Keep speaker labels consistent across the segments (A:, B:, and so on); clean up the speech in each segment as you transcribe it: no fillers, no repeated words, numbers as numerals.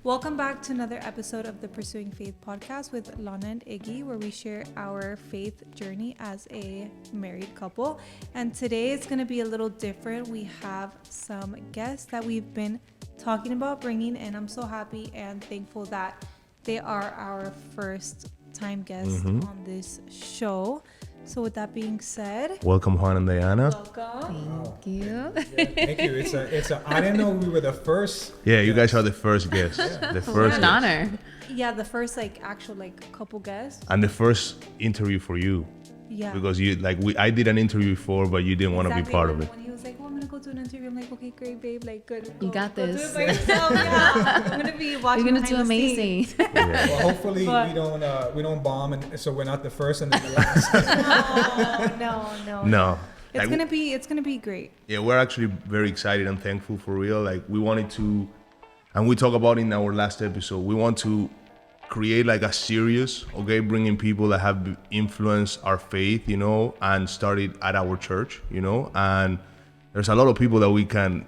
A: Welcome back to another episode of the Pursuing Faith podcast with Lana and Iggy, where we share our faith journey as a married couple. And today it's going to be a little different. We have some guests that we've been talking about bringing in. I'm so happy and thankful that they are our first time guests on this show. So with that being said,
B: welcome Juan and Diana.
A: Welcome.
C: Thank you.
D: Yeah, thank you. I didn't know we were the first.
B: Yeah, you guys are the first guests. The first
C: An
B: guest.
C: honor.
A: Yeah, the first actual couple guests.
B: And the first interview for you.
A: Yeah.
B: Because I did an interview before, but you didn't want to be part of it.
A: When he was like, "Oh, I'm gonna go do an interview," I'm like, "Okay, great, babe. Like, good.
C: You got
A: go
C: this.
A: Do it by yourself. Yeah. I'm gonna be watching.
C: You're gonna do
A: behind the scenes."
C: amazing.
B: Yeah.
D: Well, hopefully we don't bomb, and so we're not the first and then the last.
B: No.
A: It's gonna be great.
B: Yeah, we're actually very excited and thankful for real. We wanted to, and we talked about in our last episode, we want to create a series, okay, bringing people that have influenced our faith, and started at our church, and there's a lot of people that we can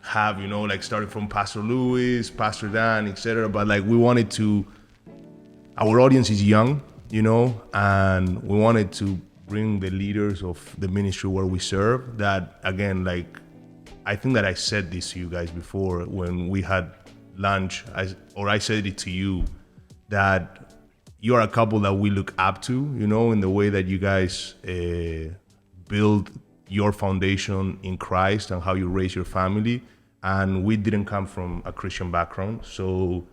B: have, starting from Pastor Louis, Pastor Dan, etc. But we wanted to, our audience is young, and we wanted to bring the leaders of the ministry where we serve. That again, I think that I said this to you guys before when we had lunch, I said it to you, that you're a couple that we look up to, in the way that you guys build your foundation in Christ and how you raise your family. And we didn't come from a Christian background. So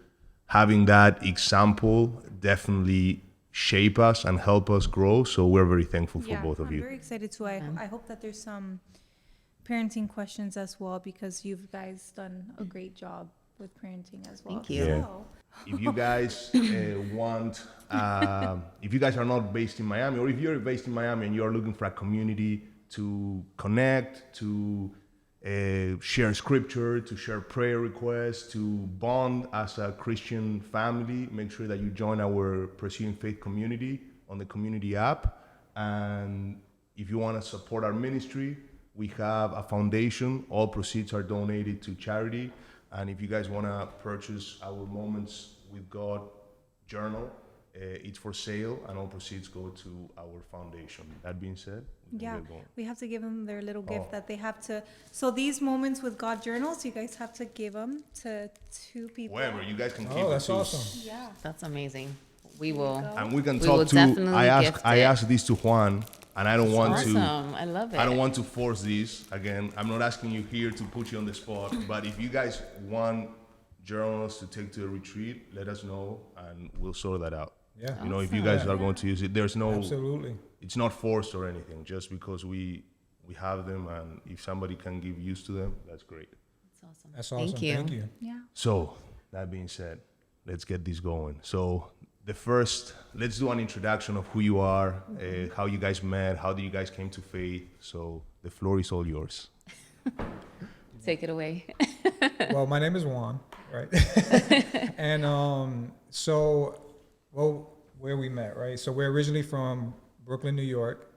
B: having that example definitely shape us and help us grow. So we're very thankful for both of you.
A: I'm very excited too. I hope that there's some parenting questions as well, because you guys done a great job with parenting as well.
C: Thank you.
B: Yeah. If you guys want, if you guys are not based in Miami, or if you're based in Miami and you're looking for a community to connect, to share scripture, to share prayer requests, to bond as a Christian family, make sure that you join our Pursuing Faith community on the community app. And if you want to support our ministry, we have a foundation. All proceeds are donated to charity. And if you guys want to purchase our Moments with God journal, it's for sale, and all proceeds go to our foundation. That being said,
A: we have to give them their little gift that they have to. So these Moments with God journals, you guys have to give them to 2 people.
B: Whatever, you guys can keep it.
D: Oh, that's
B: too.
D: awesome.
A: Yeah.
C: That's amazing. We will.
B: And we can
C: We will
B: talk to.
C: definitely
B: I
C: gift
B: asked this to Juan, and I don't want
C: Awesome.
B: to.
C: I love it.
B: I don't want to force this. Again, I'm not asking you here to put you on the spot, but if you guys want journals to take to a retreat, let us know, and we'll sort that out.
D: Yeah.
B: If you guys are going to use it, there's no.
D: Absolutely.
B: It's not forced or anything. Just because we have them, and if somebody can give use to them, that's great.
C: That's awesome.
D: That's awesome.
C: Thank you.
D: Thank you.
A: Yeah.
B: So that being said, let's get this going. So let's do an introduction of who you are, how you guys met, how you guys came to faith. So the floor is all yours.
C: Take it away.
D: Well, my name is Juan, right? And where we met, right? So we're originally from Brooklyn, New York.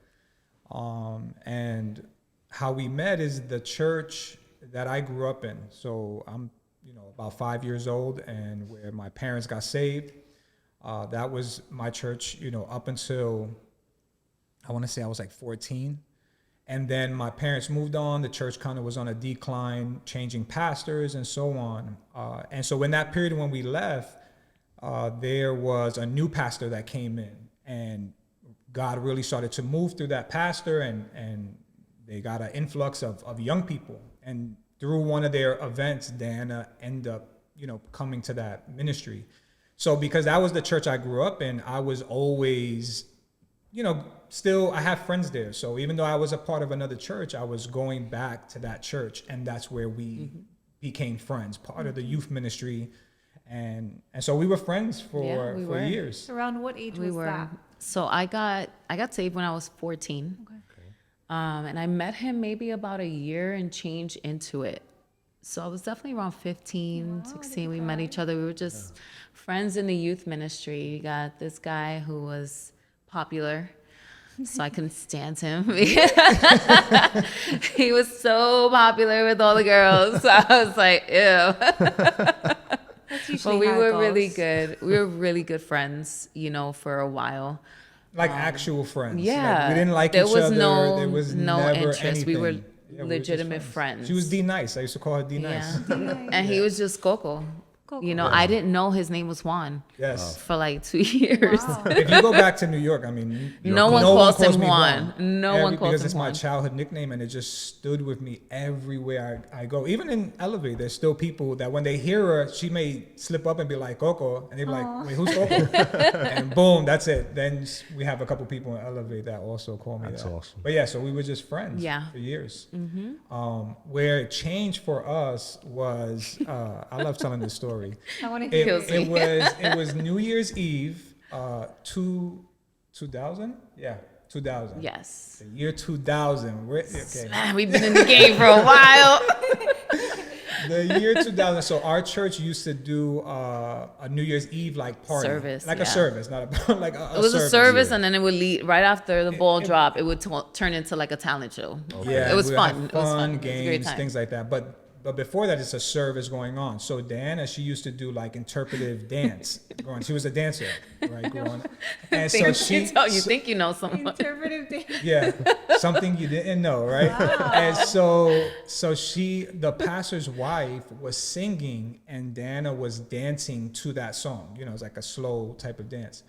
D: And how we met is the church that I grew up in. So I'm, about 5 years old, and where my parents got saved. That was my church, up until, I want to say I was 14. And then my parents moved on. The church kind of was on a decline, changing pastors and so on. And so in that period when we left, there was a new pastor that came in, and God really started to move through that pastor, and they got an influx of young people. And through one of their events, Diana ended up, coming to that ministry. So because that was the church I grew up in, I was always, still, I have friends there. So even though I was a part of another church, I was going back to that church, and that's where we became friends, part of the youth ministry. And so we were friends for years.
A: Around what age was that?
C: So I got saved when I was 14.
A: Okay.
C: And I met him maybe about a year and change into it. So I was definitely around 15, 16. We met each other. We were just friends in the youth ministry. You got this guy who was popular, so I couldn't stand him. He was so popular with all the girls. So I was like, ew.
A: That's usually
C: But we
A: how it
C: were really
A: goes.
C: good. We were really good friends, for a while.
D: Like actual friends.
C: Yeah,
D: Like we didn't like
C: there
D: each
C: was
D: other.
C: no
D: There was
C: no
D: never
C: interest.
D: anything.
C: We were
D: Yeah, we were just
C: legitimate friends.
D: She was D Nice. I used to call her D Nice.
C: Yeah, and he was just Coco.
A: Coco.
C: I didn't know his name was Juan
D: Yes.
C: for like 2 years.
A: Wow.
D: If you go back to New York, I mean,
C: No one calls him
D: me
C: Juan. No one calls
D: because
C: him
D: it's my
C: Juan.
D: childhood nickname, and it just stood with me everywhere I go. Even in Elevate, there's still people that when they hear her, she may slip up and be like Coco, and they be like, "Wait, who's Coco?" And boom, that's it. Then we have a couple people in Elevate that also call me
B: That's
D: that.
B: awesome.
D: But yeah, so we were just friends
C: Yeah.
D: for years. Where it changed for us was, I love telling this story.
A: I want to
D: It,
A: hear
C: Kills me.
D: it was New Year's Eve, 2000? Yeah, 2000.
C: Yes.
D: The year 2000. Okay.
C: Man, we've been in the game for a while.
D: The year 2000. So our church used to do a New Year's Eve like party.
C: Service,
D: Like
C: yeah.
D: a service, not a like a
C: It was a service,
D: yeah.
C: and then it would lead right after the ball drop. It would turn into like a talent show.
D: Yeah,
C: it was
D: we would
C: fun.
D: have
C: It was fun. It was a great
D: games,
C: time.
D: things like that. But before that, it's a service going on. So Diana, she used to do like interpretive dance. She was a dancer, right? Growing. And so
C: you think you know someone.
A: interpretive dance.
D: yeah, something you didn't know, right? And so the pastor's wife was singing, and Diana was dancing to that song. It's like a slow type of dance.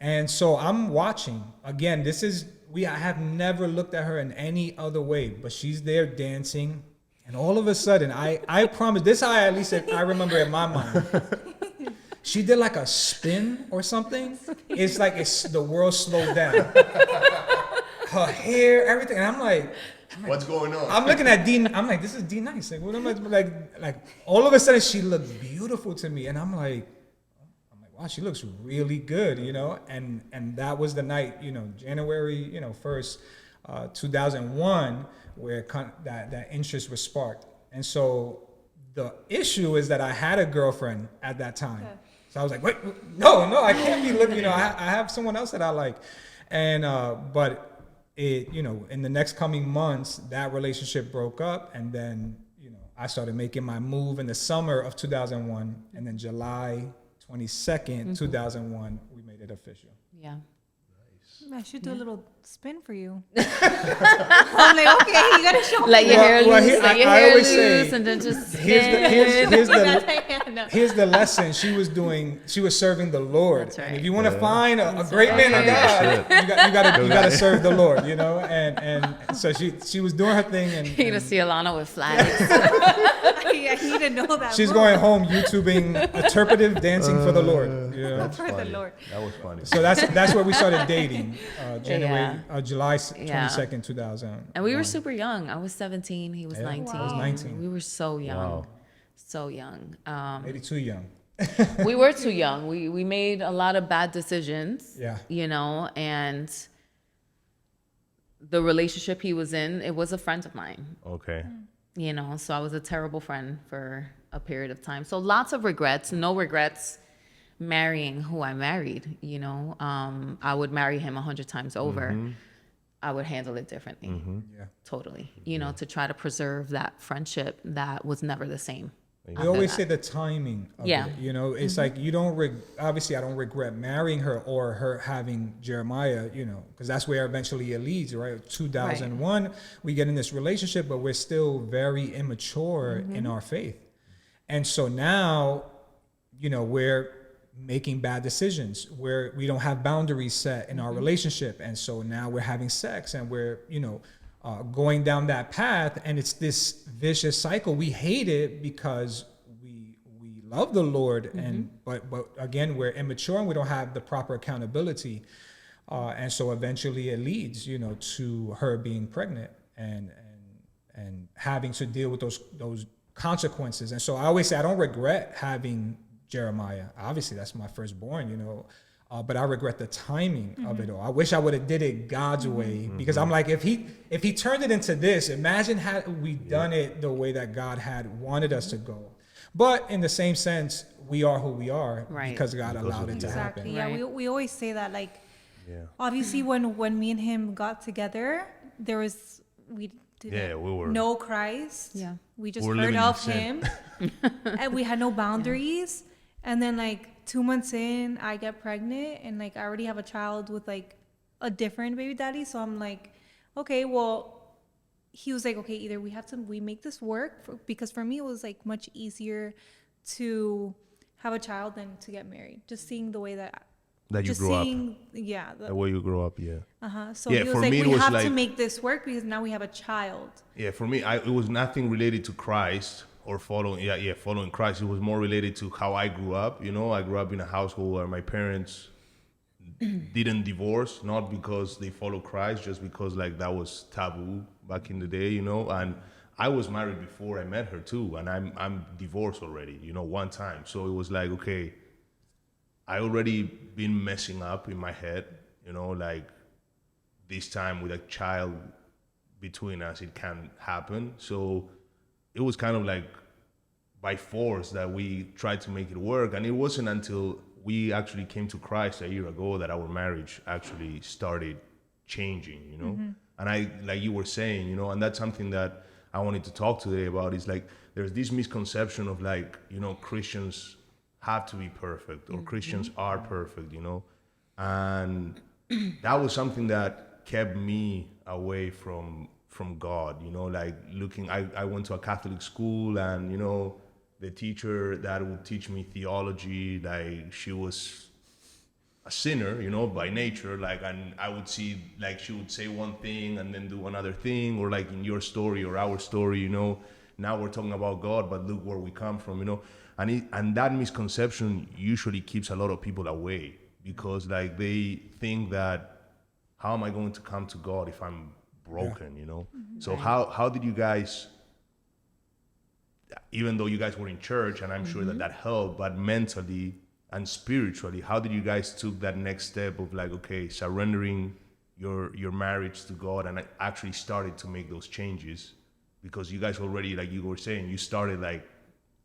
D: And so I'm watching. Again, I have never looked at her in any other way, but she's there dancing. And all of a sudden, I promise, this I remember in my mind. She did like a spin or something. It's like the world slowed down. Her hair, everything. And I'm like,
B: What's going on?
D: I'm looking at D. I'm like, this is D Nice. Like, what am I like? All of a sudden, she looked beautiful to me, and I'm like, wow, she looks really good, And that was the night, January, 1st, 2001, where that interest was sparked. And so the issue is that I had a girlfriend at that time. Okay. So I was like, wait, no, I can't be looking. I have someone else that I like, and but it, in the next coming months, that relationship broke up, and then I started making my move in the summer of 2001, and then July 22nd, 2001, we made it official.
C: Yeah.
A: I should do a little spin for you. I'm like, okay, you gotta show me.
C: Let your hair loose,
D: I always say,
C: and then just
D: here's the lesson. She was serving the Lord.
C: That's right.
D: And if you want to find a great man of God, you gotta serve the Lord, And so she was doing her thing, and
C: You're gonna see Alana with flags.
A: I need to know that.
D: she's
A: move.
D: going home YouTubing interpretive dancing for the Lord.
A: For the Lord.
B: That was funny.
D: So that's where we started dating. July
C: Yeah.
D: 22nd, 2000.
C: And we were super young. I was 17. He was
D: Yeah,
C: 19.
D: I was 19.
C: We were so young.
B: Wow.
C: So young.
D: Maybe too young.
C: We were too young. We made a lot of bad decisions.
D: Yeah.
C: And the relationship he was in, it was a friend of mine.
B: Okay.
C: So I was a terrible friend for a period of time. So lots of regrets, no regrets marrying who I married, I would marry him 100 times over. I would handle it differently.
D: Yeah.
C: Totally. To try to preserve that friendship that was never the same.
D: We always say the timing of
C: Yeah.
D: it. It's like you don't obviously I don't regret marrying her or her having Jeremiah, because that's where eventually it leads, right? 2001, we get in this relationship, but we're still very immature in our faith. And so now, we're making bad decisions where we don't have boundaries set in our relationship. And so now we're having sex, and we're, going down that path, and it's this vicious cycle. We hate it because we love the Lord, and but again, we're immature and we don't have the proper accountability, and so eventually it leads, to her being pregnant and having to deal with those consequences. And so I always say I don't regret having Jeremiah. Obviously, that's my firstborn, but I regret the timing of it all. I wish I would have did it God's way, because I'm like, if he turned it into this, imagine had we done it the way that God had wanted us to go. But in the same sense, we are who we are because God allowed it to happen.
A: Exactly. Yeah,
C: Right.
A: we always say that. Like, obviously, when me and him got together, we didn't
B: we were.
A: know Christ.
C: Yeah.
A: We just
B: We're
A: heard
B: living in
A: of
B: sin.
A: him, and we had no boundaries. And then like 2 months in, I get pregnant, and like I already have a child with like a different baby daddy. So I'm like, okay, well, he was like, okay, either we make this work because for me it was like much easier to have a child than to get married. Just seeing the way
B: That you
A: just
B: grew up.
A: seeing, yeah,
B: The way you grew up, yeah.
A: So
B: Yeah,
A: he was
B: for
A: like,
B: me, it
A: we
B: was
A: have to
B: like-
A: make this work because now we have a child.
B: Yeah, for me, it was nothing related to Christ or following Christ. It was more related to how I grew up. You know, I grew up in a household where my parents didn't divorce, not because they follow Christ, just because like that was taboo back in the day, you know. And I was married before I met her too, and I'm divorced already, you know, one time. So it was like, okay, I already been messing up in my head, you know, like this time with a child between us, it can happen. So it was kind of like by force that we tried to make it work. And it wasn't until we actually came to Christ a year ago that our marriage actually started changing, you know? And I, like you were saying, you know, and that's something that I wanted to talk today about is like, there's this misconception of like, you know, Christians have to be perfect or Christians are perfect, you know? And that was something that kept me away from God, you know, like I went to a Catholic school, and, you know, the teacher that would teach me theology, like she was a sinner, you know, by nature, like, and I would see like she would say one thing and then do another thing, or like in your story or our story, you know, now we're talking about God, but look where we come from, you know, and that misconception usually keeps a lot of people away, because like they think that, how am I going to come to God if I'm broken, you know? So how did you guys, even though you guys were in church, and I'm sure that helped, but mentally and spiritually, how did you guys took that next step of like, okay, surrendering your marriage to God, and actually started to make those changes? Because you guys already, like you were saying, you started like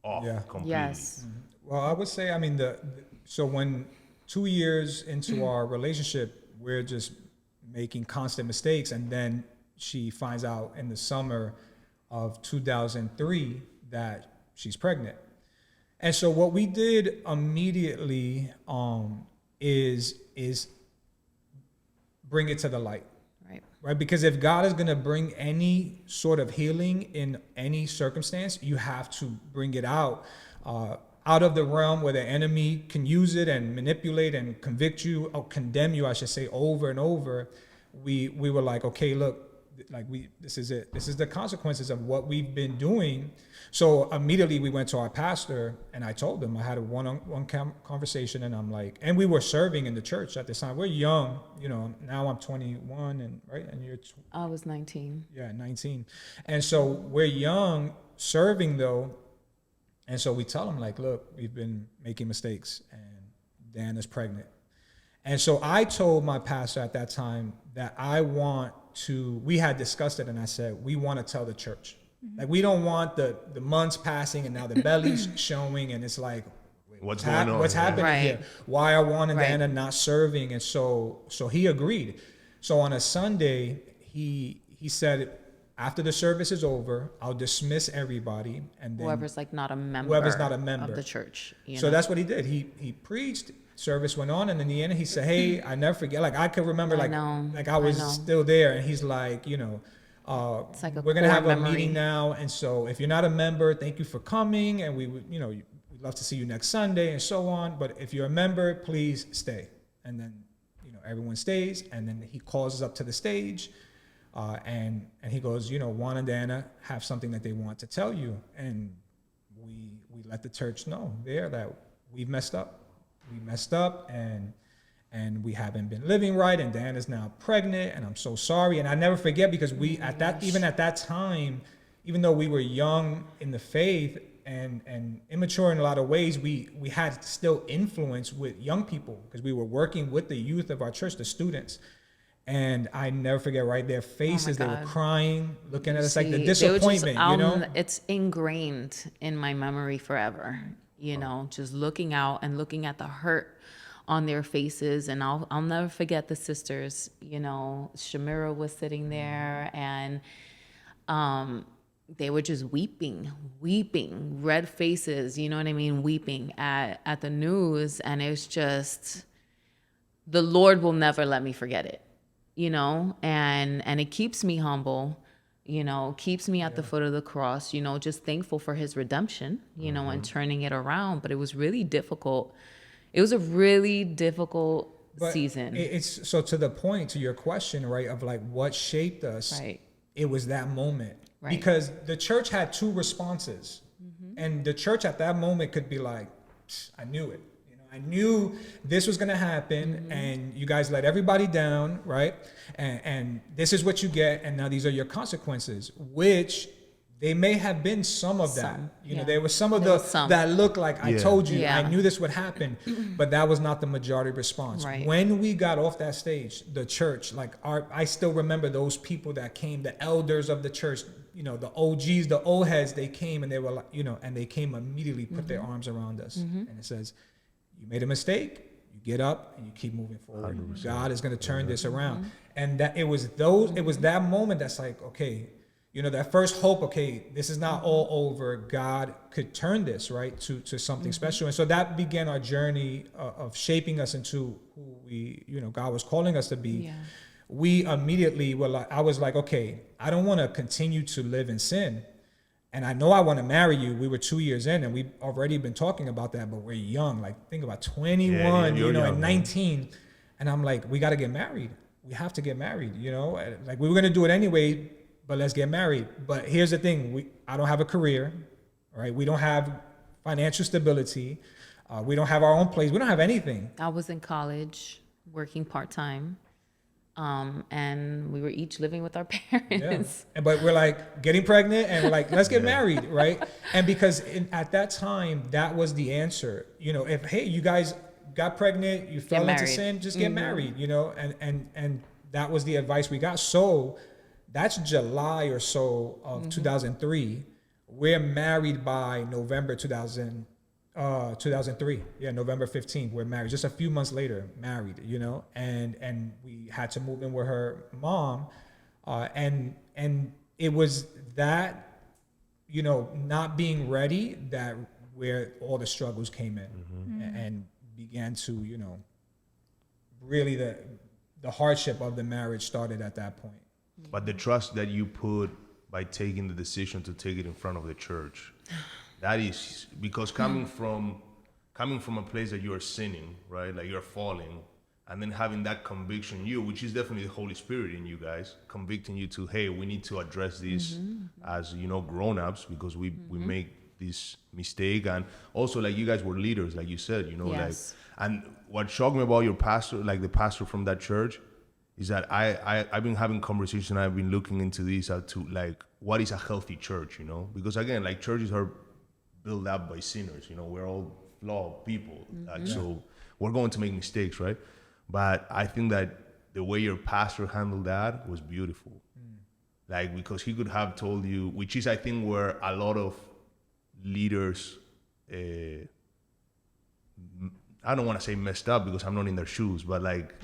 B: off completely.
C: Yes.
D: Well, I would say, I mean, so when 2 years into our relationship, we're just making constant mistakes, and then she finds out in the summer of 2003 that she's pregnant. And so what we did immediately is bring it to the light. Right? Because if God is going to bring any sort of healing in any circumstance, you have to bring it out of the realm where the enemy can use it and manipulate and convict you, or condemn you, I should say, over and over. We were like, okay, look, like this is it. This is the consequences of what we've been doing. So immediately we went to our pastor, and I told him, I had a one-on-one conversation, and I'm like, and we were serving in the church at this time. We're young, you know, now I'm 21, and right, and you're
C: I was 19.
D: Yeah, 19. And so we're young, serving though. And so we tell him like, look, we've been making mistakes, and Diana's pregnant. And so I told my pastor at that time that we had discussed it, and I said, we want to tell the church. Like, we don't want the months passing and now the belly's showing, and it's like,
B: What's going on?
D: What's happening here? Why are Juan and
C: Right.
D: Diana not serving? And so he agreed. So on a Sunday, he said, after the service is over, I'll dismiss everybody, and then
C: Whoever's not a member of the church.
D: So that's what he did. He preached. Service went on, and in the end, he said, "Hey, I never forget. Like, I could remember, I was still there." And he's like, you know,
C: it's like
D: we're gonna have
C: memory.
D: a meeting now, and so if you're not a member, thank you for coming, and we would, you know, we'd love to see you next Sunday, and so on. But if you're a member, please stay. And then, you know, everyone stays, and then he calls us up to the stage, and he goes, you know, Juan and Diana have something that they want to tell you, and we let the church know there that we've messed up. We messed up, and we haven't been living right, and Diana's now pregnant, and I'm so sorry. And I never forget, because even at that time, even though we were young in the faith and immature in a lot of ways, we had still influence with young people, because we were working with the youth of our church, the students. And I never forget, right, their faces, they were crying, looking at us like the disappointment, you know?
C: It's ingrained in my memory forever. You know, just looking out and looking at the hurt on their faces. And I'll never forget the sisters. You know, Shamira was sitting there, and they were just weeping, red faces, you know what I mean, weeping at the news. And it's just, the Lord will never let me forget it, you know, and it keeps me humble, you know, keeps me at the foot of the cross, you know, just thankful for his redemption, you know, and turning it around. But it was really difficult. It was a really difficult season.
D: It's so to the point, to your question, right, of like what shaped us.
C: Right.
D: It was that moment.
C: Right.
D: Because the church had two responses. And the church at that moment could be like, I knew it. You know, I knew this was going to happen, and you guys let everybody down, right? And this is what you get, and now these are your consequences, which they may have been some of that. You know, there was some of that looked like, I told you, I knew this would happen, but that was not the majority response.
C: Right.
D: When we got off that stage, the church, like I still remember those people that came, the elders of the church, you know, the OGs, the old heads, they came and they were like, you know, and they came immediately, put their arms around us. And it says, you made a mistake, you get up and you keep moving forward. 100%. God is going to turn this around. And that it was that moment that's like, okay, you know, that first hope, okay, this is not all over. God could turn this, right, to something special. And so that began our journey of shaping us into who we, you know, God was calling us to be. Yeah. We immediately were like, I was like, okay, I don't want to continue to live in sin. And I know I want to marry you. We were 2 years in and we've already been talking about that, but we're young. Like, think about 21, you know, and 19. Man. And I'm like, we got to get married. We have to get married, you know, like we were going to do it anyway, but let's get married. But here's the thing. I don't have a career, right? We don't have financial stability. We don't have our own place. We don't have anything.
C: I was in college working part-time. And we were each living with our parents.
D: Yeah. But we're like getting pregnant and we're like, let's get married, right? And because at that time, that was the answer. You know, if, hey, you guys got pregnant, you fell into sin, just get married, you know? And that was the advice we got. So that's July or so of 2003. We're married by November 2003. Yeah, November 15th, we're married. Just a few months later, married, you know, and we had to move in with her mom. And it was that, you know, not being ready that where all the struggles came in and began to, you know, really the hardship of the marriage started at that point.
B: But the trust that you put by taking the decision to take it in front of the church, that is because coming from a place that you are sinning, right? Like you're falling, and then having that conviction in you, which is definitely the Holy Spirit in you guys, convicting you to, hey, we need to address this as, you know, grown-ups, because we make this mistake. And also, like, you guys were leaders, like you said, you know, like, and what shocked me about your pastor, like the pastor from that church, is that I've been having conversations, I've been looking into this to like, what is a healthy church, you know? Because again, like, churches are built up by sinners, you know, we're all flawed people. Like, so we're going to make mistakes, right? But I think that the way your pastor handled that was beautiful. Like, because he could have told you, which is, I think, where a lot of leaders, I don't want to say messed up because I'm not in their shoes, but like,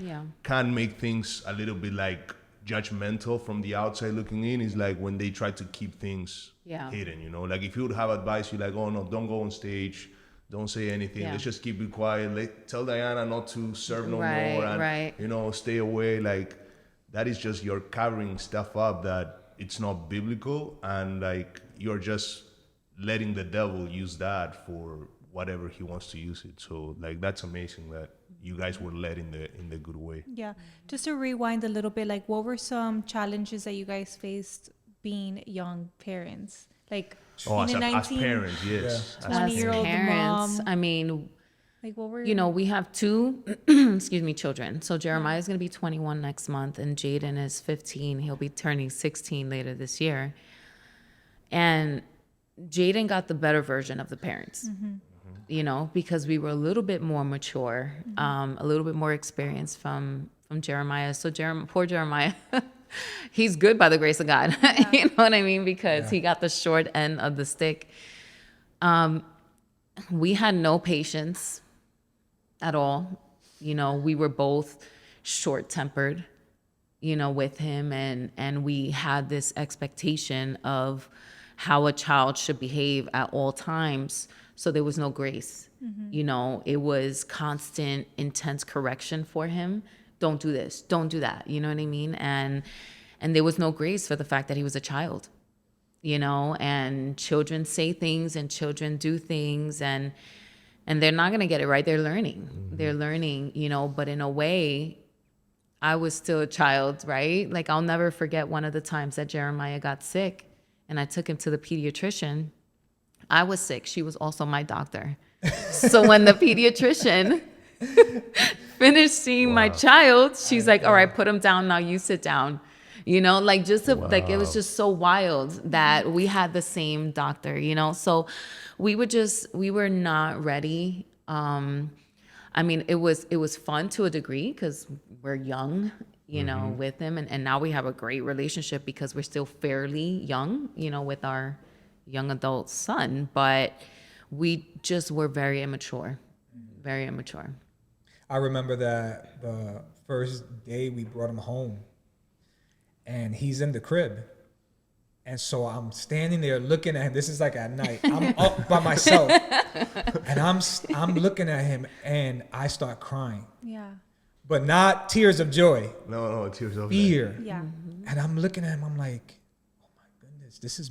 B: can make things a little bit like judgmental from the outside looking in, is like when they try to keep things hidden, you know? Like, if you would have advice, you like, oh no, don't go on stage, don't say anything, let's just keep it quiet, tell Diana not to serve no more, and you know, stay away. Like, that is just, you're covering stuff up that it's not biblical, and like, you're just letting the devil use that for whatever he wants to use it. So like, that's amazing that you guys were led in the good way. Yeah.
A: Just to rewind a little bit, like, what were some challenges that you guys faced being young parents? Like,
B: as parents, yes.
A: 20-year-old mom.
C: I mean,
A: like, what were,
C: you know, we have two children. So Jeremiah is going to be 21 next month, and Jaden is 15. He'll be turning 16 later this year. And Jaden got the better version of the parents. You know, because we were a little bit more mature, a little bit more experienced from Jeremiah. So poor Jeremiah, he's good by the grace of God. You know what I mean? Because he got the short end of the stick. We had no patience at all. You know, we were both short-tempered, you know, with him. And we had this expectation of how a child should behave at all times. So there was no grace. You know, it was constant, intense correction for him. Don't do this, don't do that. You know what I mean? And there was no grace for the fact that he was a child, you know, and children say things and children do things, and they're not going to get it right. They're learning. They're learning, you know, but in a way, I was still a child, right? Like, I'll never forget one of the times that Jeremiah got sick and I took him to the pediatrician. I was sick. She was also my doctor. So when the pediatrician finished seeing my child, she's like, all right, put him down now. You sit down. You know, like, just like, it was just so wild that we had the same doctor, you know? So we were not ready. I mean, it was fun to a degree because we're young, you know, with him. And now we have a great relationship because we're still fairly young, you know, with our young adult son. But we just were very immature, very immature.
D: I remember that the first day we brought him home and he's in the crib. And so I'm standing there looking at him. This is like at night. I'm up by myself and I'm looking at him and I start crying.
A: Yeah.
D: But not tears of joy.
B: No, tears of
D: fear.
A: Yeah.
D: And I'm looking at him. I'm like, oh my goodness, this is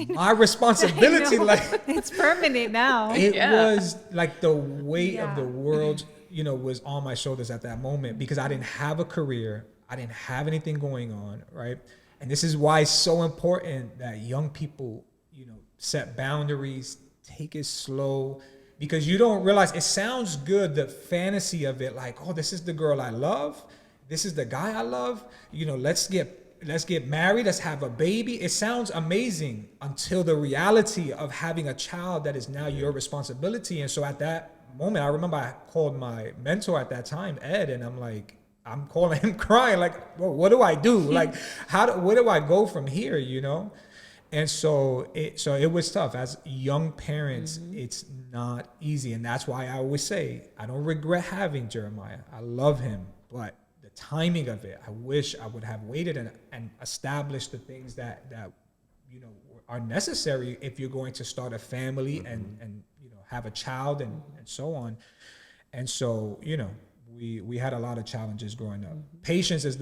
D: my responsibility. Like,
A: it's permanent now.
D: It was like the weight of the world, you know, was on my shoulders at that moment because I didn't have a career. I didn't have anything going on, right? And this is why it's so important that young people, you know, set boundaries, take it slow, because you don't realize it sounds good, the fantasy of it, like, oh, this is the girl I love, this is the guy I love, you know, let's get married, let's have a baby. It sounds amazing until the reality of having a child that is now your responsibility. And so at that moment, I remember I called my mentor at that time, Ed, and I'm calling him crying, like, well, what do I do? Like, where do I go from here, you know? And so it was tough. As young parents, it's not easy. And that's why I always say, I don't regret having Jeremiah. I love him. But the timing of it, I wish I would have waited and established the things that you know, are necessary if you're going to start a family and you know, have a child and so on. And so, you know, we had a lot of challenges growing up. Patience is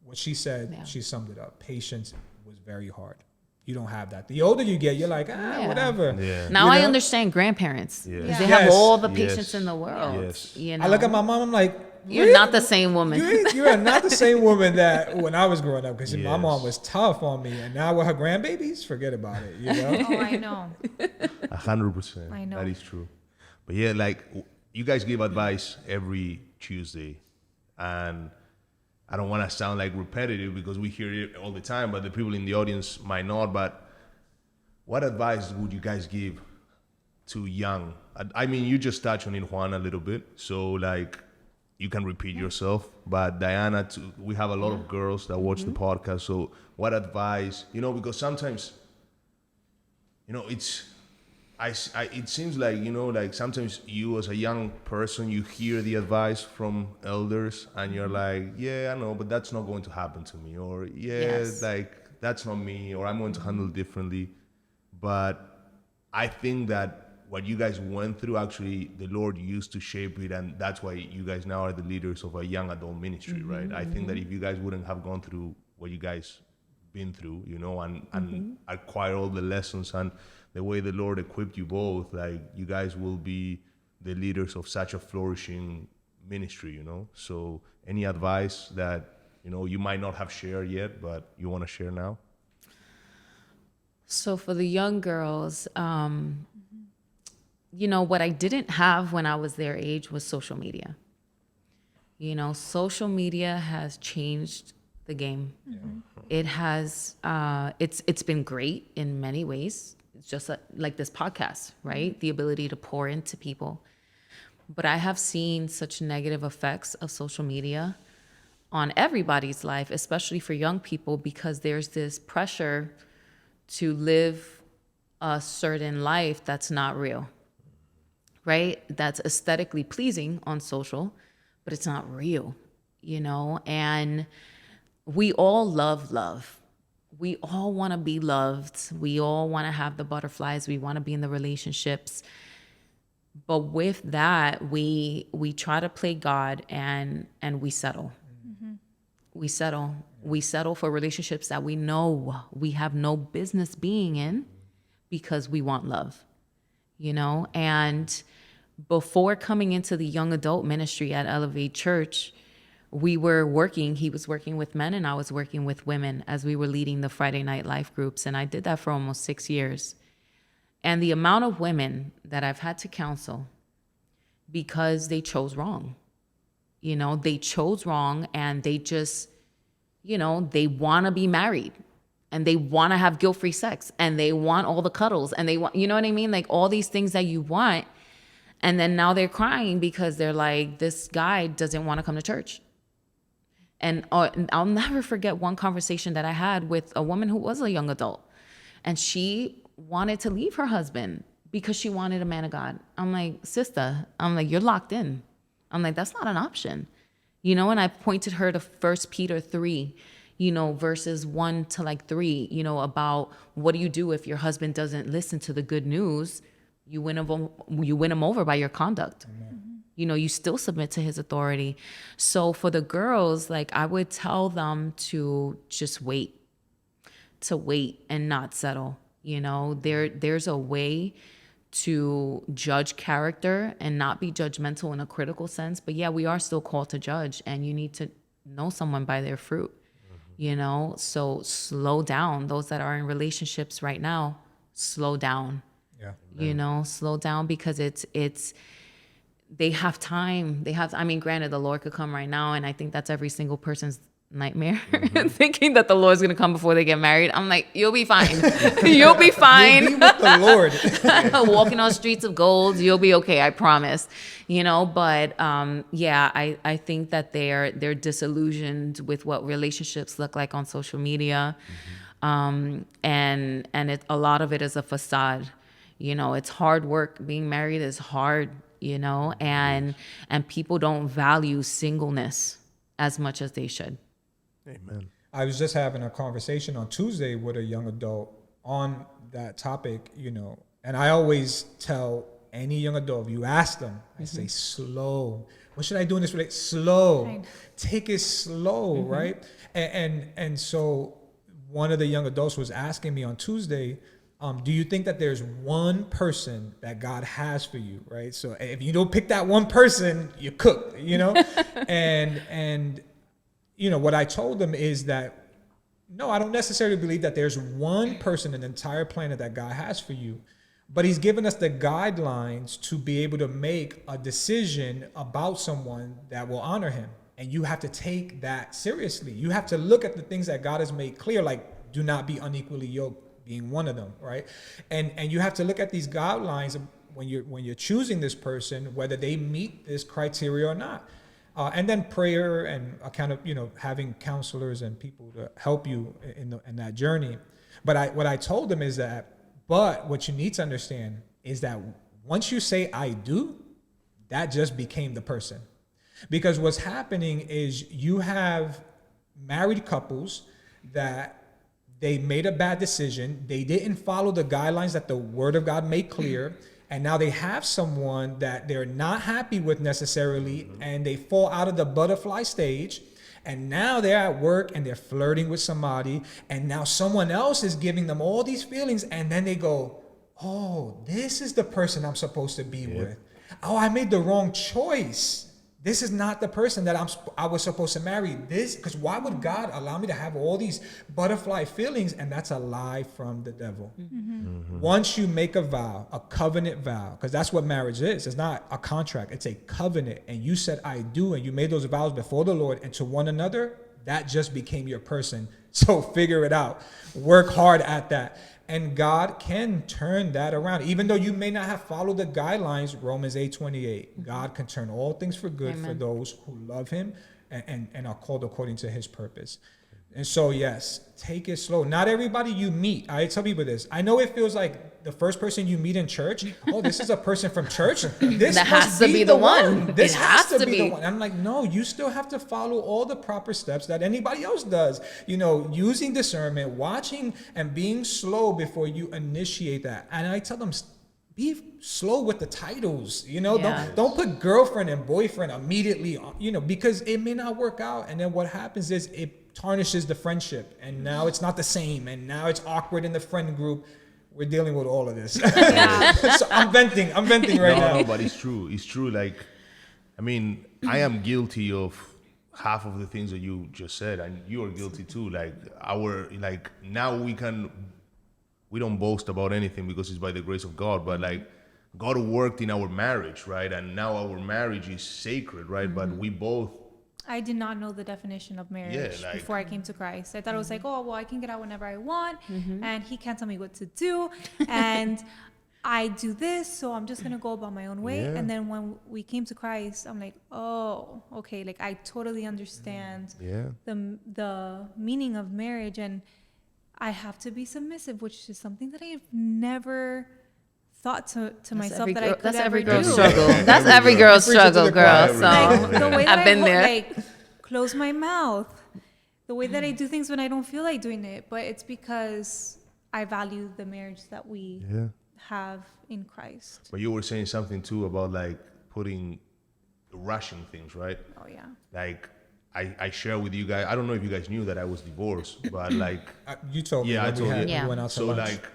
D: what she said. Yeah. She summed it up. Patience was very hard. You don't have that. The older you get, you're like, whatever. Yeah.
C: Now
D: you
C: I
D: know?
C: understand grandparents.
B: Yeah.
C: They have all the patience in the world.
B: Yes.
C: You know?
D: I look at my mom, I'm like,
C: you're not the same woman.
D: You are not the same woman that when I was growing up, because my mom was tough on me. And now with her grandbabies, forget about it, you know?
A: Oh, I know.
B: 100%.
A: I know.
B: That is true. But yeah, like, you guys give advice every Tuesday. And I don't want to sound like repetitive because we hear it all the time, but the people in the audience might not. But what advice would you guys give to young? I mean, you just touched on it, Juan, a little bit. So, like, you can repeat yourself. But Diana, too, we have a lot of girls that watch the podcast. So what advice, you know, because sometimes, you know, it seems like, you know, like sometimes you as a young person, you hear the advice from elders and you're like, yeah, I know, but that's not going to happen to me. Or, like, that's not me, or I'm going to handle it differently. But I think that what you guys went through, actually, the Lord used to shape it. And that's why you guys now are the leaders of a young adult ministry, right? I think that if you guys wouldn't have gone through what you guys been through, you know, and acquire all the lessons and the way the Lord equipped you both, like, you guys will be the leaders of such a flourishing ministry, you know? So any advice that, you know, you might not have shared yet, but you want to share now?
C: So for the young girls, you know, what I didn't have when I was their age was social media. You know, social media has changed the game. It has, it's been great in many ways. It's just like this podcast, right? The ability to pour into people. But I have seen such negative effects of social media on everybody's life, especially for young people, because there's this pressure to live a certain life that's not real, right? That's aesthetically pleasing on social, but it's not real, you know? And we all love love. we all want to be loved. We all want to have the butterflies. We want to be in the relationships. But with that, we try to play God and we settle. We settle. We settle for relationships that we know we have no business being in because we want love, you know? And before coming into the young adult ministry at Elevate Church, he was working with men and I was working with women as we were leading the Friday night life groups. And I did that for almost 6 years. And the amount of women that I've had to counsel because they chose wrong, you know, they chose wrong and they just, you know, they want to be married and they want to have guilt-free sex and they want all the cuddles and they want, you know what I mean? Like all these things that you want. And then now they're crying because they're like, this guy doesn't want to come to church. And I'll never forget one conversation that I had with a woman who was a young adult. And she wanted to leave her husband because she wanted a man of God. I'm like, sister, you're locked in. I'm like, that's not an option. You know, and I pointed her to 1 Peter 3, you know, verses 1 to like 3, you know, about what do you do if your husband doesn't listen to the good news? You win him over by your conduct. Amen. You know, you still submit to his authority. So for the girls, like I would tell them to just wait and not settle. You know, there's a way to judge character and not be judgmental in a critical sense. But yeah, we are still called to judge and you need to know someone by their fruit, you know? So slow down. Those that are in relationships right now, slow down. Yeah. You know, slow down because they have time. Granted, the Lord could come right now. And I think that's every single person's nightmare, thinking that the Lord's going to come before they get married. I'm like, you'll be fine. You'll be fine. You'll be with the Lord. Walking on streets of gold, you'll be okay. I promise. You know, but I think that they're disillusioned with what relationships look like on social media. And a lot of it is a facade. You know, it's hard work. Being married is hard, you know, and people don't value singleness as much as they should.
B: Amen.
D: I was just having a conversation on Tuesday with a young adult on that topic, you know, and I always tell any young adult, if you ask them, I say, slow. What should I do in this relationship? Slow. Take it slow, right? And so one of the young adults was asking me on Tuesday, do you think that there's one person that God has for you, right? So if you don't pick that one person, you're cooked, you know? and you know, what I told them is that, no, I don't necessarily believe that there's one person in the entire planet that God has for you, but he's given us the guidelines to be able to make a decision about someone that will honor him. And you have to take that seriously. You have to look at the things that God has made clear, like do not be unequally yoked, being one of them, right? And you have to look at these guidelines when you're choosing this person, whether they meet this criteria or not. And then prayer and a kind of, you know, having counselors and people to help you in that journey. But what I told them is that, but what you need to understand is that once you say I do, that just became the person. Because what's happening is you have married couples that they made a bad decision. They didn't follow the guidelines that the Word of God made clear. And now they have someone that they're not happy with necessarily, and they fall out of the butterfly stage. And now they're at work and they're flirting with somebody. And now someone else is giving them all these feelings. And then they go, oh, this is the person I'm supposed to be with. Oh, I made the wrong choice. This is not the person that I was supposed to marry. Because why would God allow me to have all these butterfly feelings? And that's a lie from the devil. Once you make a vow, a covenant vow, because that's what marriage is. It's not a contract. It's a covenant. And you said, I do. And you made those vows before the Lord and to one another. That just became your person. So figure it out. Work hard at that. And God can turn that around. Even though you may not have followed the guidelines, Romans 8:28, God can turn all things for good for those who love him and are called according to his purpose. And so, yes, take it slow. Not everybody you meet. I tell people this. I know it feels like the first person you meet in church, oh, this is a person from church. This
C: That
D: must
C: has to be the one.
D: This
C: It
D: has
C: has
D: to
C: to
D: be the
C: be.
D: one. I'm like, no, you still have to follow all the proper steps that anybody else does. You know, using discernment, watching, and being slow before you initiate that. And I tell them, be slow with the titles, you know.
C: Yeah.
D: Don't put girlfriend and boyfriend immediately, you know, because it may not work out. And then what happens is it tarnishes the friendship, and now it's not the same, and now it's awkward in the friend group. We're dealing with all of this. So I'm venting right now.
B: No, but it's true. Like, I mean, I am guilty of half of the things that you just said, and you are guilty too. Like now we don't boast about anything because it's by the grace of God, but like God worked in our marriage, right? And now our marriage is sacred, right? But we both,
A: I did not know the definition of marriage before I came to Christ. I thought it was like, oh, well, I can get out whenever I want, and he can't tell me what to do, and I do this, so I'm just gonna go about my own way.
B: Yeah.
A: And then when we came to Christ, I'm like, oh, okay, like I totally understand the meaning of marriage, and I have to be submissive, which is something that I've never thought to myself that I could
C: That's
A: ever
C: every
A: do.
C: girl's struggle. That's every girl's
D: Preach it to
C: struggle,
D: the
C: girl.
D: choir.
C: So
A: Like the way that
C: I've been there.
A: like close my mouth, the way that I do things when I don't feel like doing it, but it's because I value the marriage that we have in Christ.
B: but you were saying something too about like rushing things, right?
A: Oh yeah.
B: Like I share with you guys, I don't know if you guys knew that I was divorced, but like,
D: You told me.
B: Yeah, I
D: when
B: told you.
C: Yeah.
D: We went out to
B: so
D: lunch.
B: like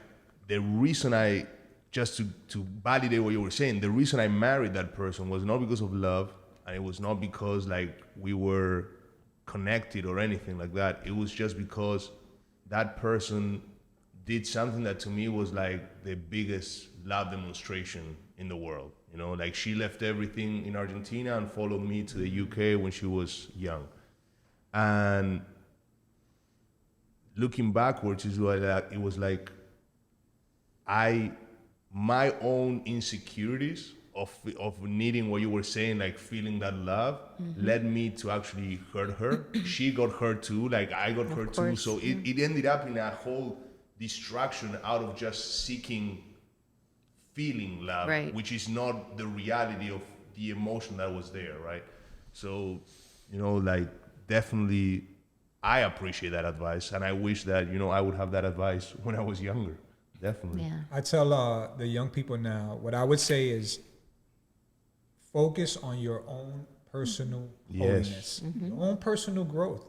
B: the reason just to validate what you were saying, the reason I married that person was not because of love, and it was not because like we were connected or anything like that. It was just because that person did something that to me was like the biggest love demonstration in the world. You know, like she left everything in Argentina and followed me to the UK when she was young. And looking backwards is what it was like my own insecurities of needing what you were saying, like feeling that love, led me to actually hurt her. She got hurt too, like I got hurt too.
C: course.
B: So it ended up in a whole distraction out of just seeking feeling love,
C: Right.
B: which is not the reality of the emotion that was there, right? So, you know, like definitely I appreciate that advice, and I wish that, you know, I would have that advice when I was younger. Definitely.
C: Yeah.
D: I tell the young people now, what I would say is focus on your own personal holiness, your own personal growth.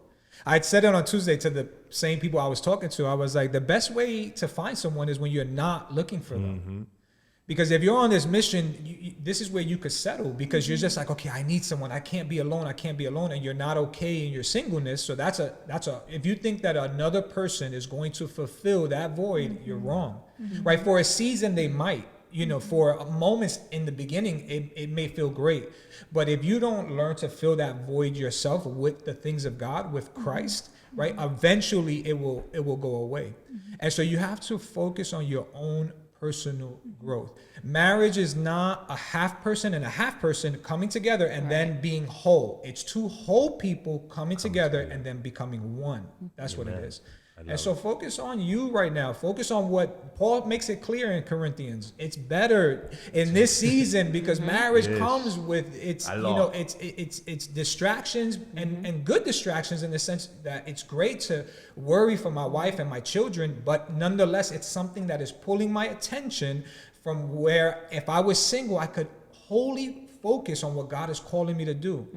D: I said it on Tuesday to the same people I was talking to. I was like, the best way to find someone is when you're not looking for them. Because if you're on this mission, this is where you could settle, because you're just like, okay, I need someone. I can't be alone. And you're not okay in your singleness. So that's if you think that another person is going to fulfill that void, you're wrong, right? For a season, they might, for moments in the beginning, it may feel great. But if you don't learn to fill that void yourself with the things of God, with Christ, right? Eventually it will go away. And so you have to focus on your own personal growth. Marriage is not a half person and a half person coming together and then being whole. It's two whole people coming together and then becoming one. That's what it is. And so focus on you right now. Focus on what Paul makes it clear in Corinthians. It's better in this season because marriage comes with its distractions and good distractions, in the sense that it's great to worry for my wife and my children, but nonetheless it's something that is pulling my attention from where, if I was single, I could wholly focus on what God is calling me to do.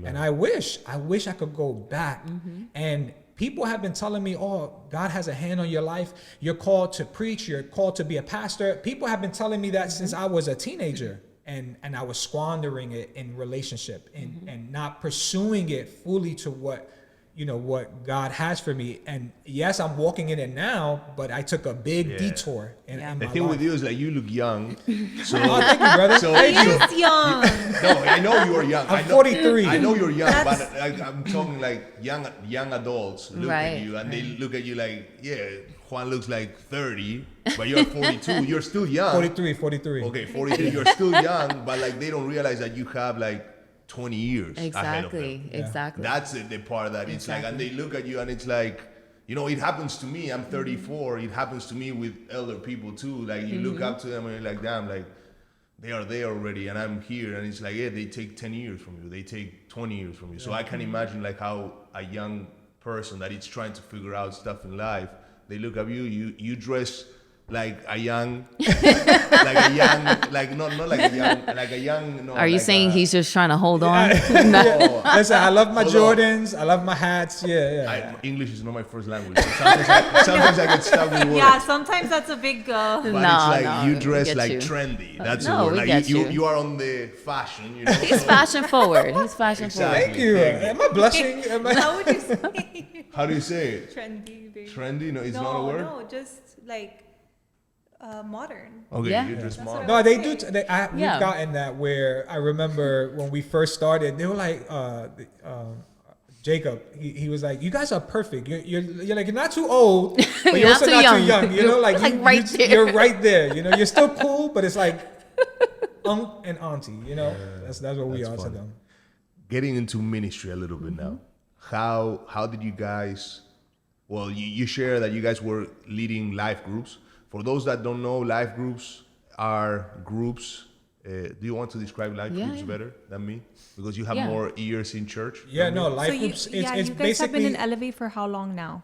D: And I wish I could go back. And people have been telling me, oh, God has a hand on your life. You're called to preach. You're called to be a pastor. People have been telling me that since I was a teenager, and I was squandering it in relationship and not pursuing it fully to what God has for me. And yes, I'm walking in it now, but I took a big detour in my
B: The thing
D: life.
B: with you is like you look young. So,
D: Oh, thank you, brother.
B: so,
A: He is young.
B: no, I know you are young.
D: I'm
B: I know,
D: 43.
B: I know you're young, but I'm talking like young adults look
C: Right.
B: at you and they look at you like, Juan looks like 30, but you're 42. You're still young.
D: 43.
B: Okay, 43. You're still young, but like they don't realize that you have like 20 years ahead of them.
C: Exactly.
B: That's the part that it's like, and they look at you and it's like, you know, it happens to me. I'm 34. It happens to me with elder people too. Like you look up to them and you're like, damn, like they are there already and I'm here. And it's like, yeah, they take 10 years from you. They take 20 years from you. So I can imagine like how a young person that is trying to figure out stuff in life, they look at you dress like a young,
C: Are you saying he's just trying to hold on?
D: Listen, I love my Jordans. I love my hats.
B: English is not my first language. So sometimes I get stuck with words.
A: Yeah, sometimes that's a big
B: But it's like you dress like trendy. That's the word. Like you are on the fashion. You know?
C: He's fashion forward. He's fashion forward.
D: Thank you. Am I blushing?
A: How would you say?
B: How do you say it?
A: Trendy. Baby.
B: Trendy? No, it's not a word.
A: No, just like modern.
B: Okay,
C: Yeah.
B: you're just modern.
D: No, they do. We've gotten that where I remember when we first started, they were like, Jacob, he was like, you guys are perfect. You're like, you're not too old, but you're also not too young. You know, like, you're right there. You know, you're still cool, but it's like uncle and auntie. You know, that's what we are to them.
B: Getting into ministry a little bit now. How did you guys? Well, you share that you guys were leading life groups. For those that don't know, life groups are groups. Do you want to describe life groups better than me? Because you have more years in church.
D: Yeah, no, life groups.
A: You guys
D: basically,
A: have been in Elevate for how long now?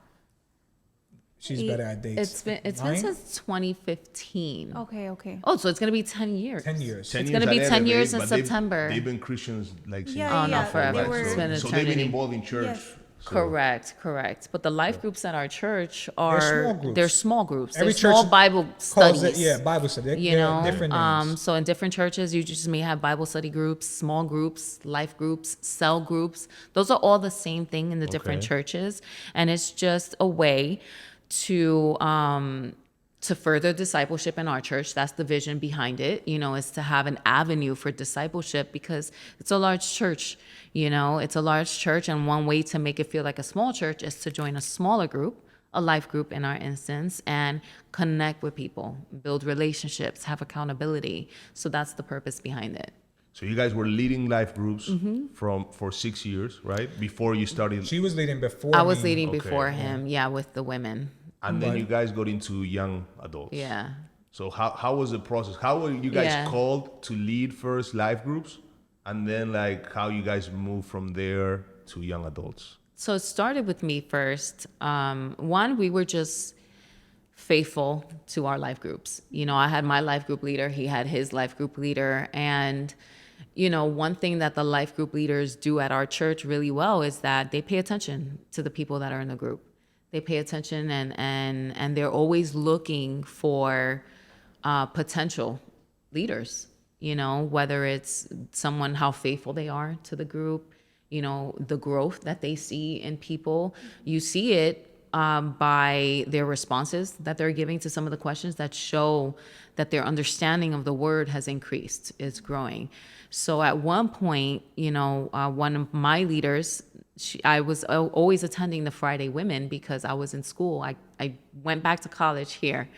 D: She's better at dates.
C: It's been since 2015.
A: Okay.
C: Oh, so it's gonna be 10 years.
D: 10 years.
C: It's gonna be 10 years in September.
B: They've been Christians like since
C: not forever. It's been
B: so they've been
C: eternity.
B: involved in church.
A: Yes.
B: So.
C: Correct. But the life groups at our church
D: They're small groups.
C: They're small Bible studies.
D: Bible study.
C: You know,
D: different names.
C: so in different churches, you just may have Bible study groups, small groups, life groups, cell groups. Those are all the same thing in the different churches, and it's just a way to further discipleship in our church. That's the vision behind it, you know, is to have an avenue for discipleship because it's a large church, you know, it's a large church. And one way to make it feel like a small church is to join a smaller group, a life group in our instance, and connect with people, build relationships, have accountability. So that's the purpose behind it.
B: So you guys were leading life groups for 6 years, right? Before you started.
D: She was leading before
C: I was
D: me.
C: leading before him, with the women.
B: And then you guys got into young adults.
C: Yeah.
B: So how was the process? How were you guys called to lead first life groups? And then like how you guys moved from there to young adults?
C: So it started with me first. One, we were just faithful to our life groups. You know, I had my life group leader. He had his life group leader. And, you know, one thing that the life group leaders do at our church really well is that they pay attention to the people that are in the group. They pay attention and they're always looking for potential leaders, you know, whether it's someone, how faithful they are to the group, you know, the growth that they see in people. You see it by their responses that they're giving to some of the questions that show that their understanding of the word has increased, is growing. So at one point, you know, one of my leaders, I was always attending the Friday Women because I was in school. I went back to college here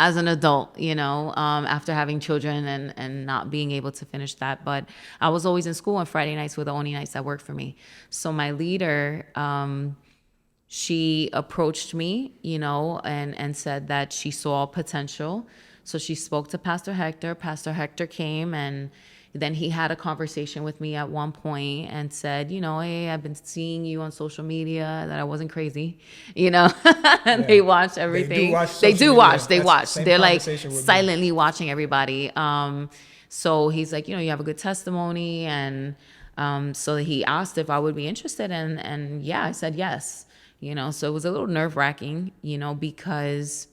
C: as an adult, you know, after having children and not being able to finish that. But I was always in school, and Friday nights were the only nights that worked for me. So my leader, she approached me, you know, and said that she saw potential. So she spoke to Pastor Hector. Pastor Hector came, and then he had a conversation with me at one point and said, you know, hey, I've been seeing you on social media, that I wasn't crazy, you know, and they watch everything. They do watch. They're like silently watching everybody. So he's like, you know, you have a good testimony. And so he asked if I would be interested. And yeah, I said yes, you know, so it was a little nerve wracking, you know, because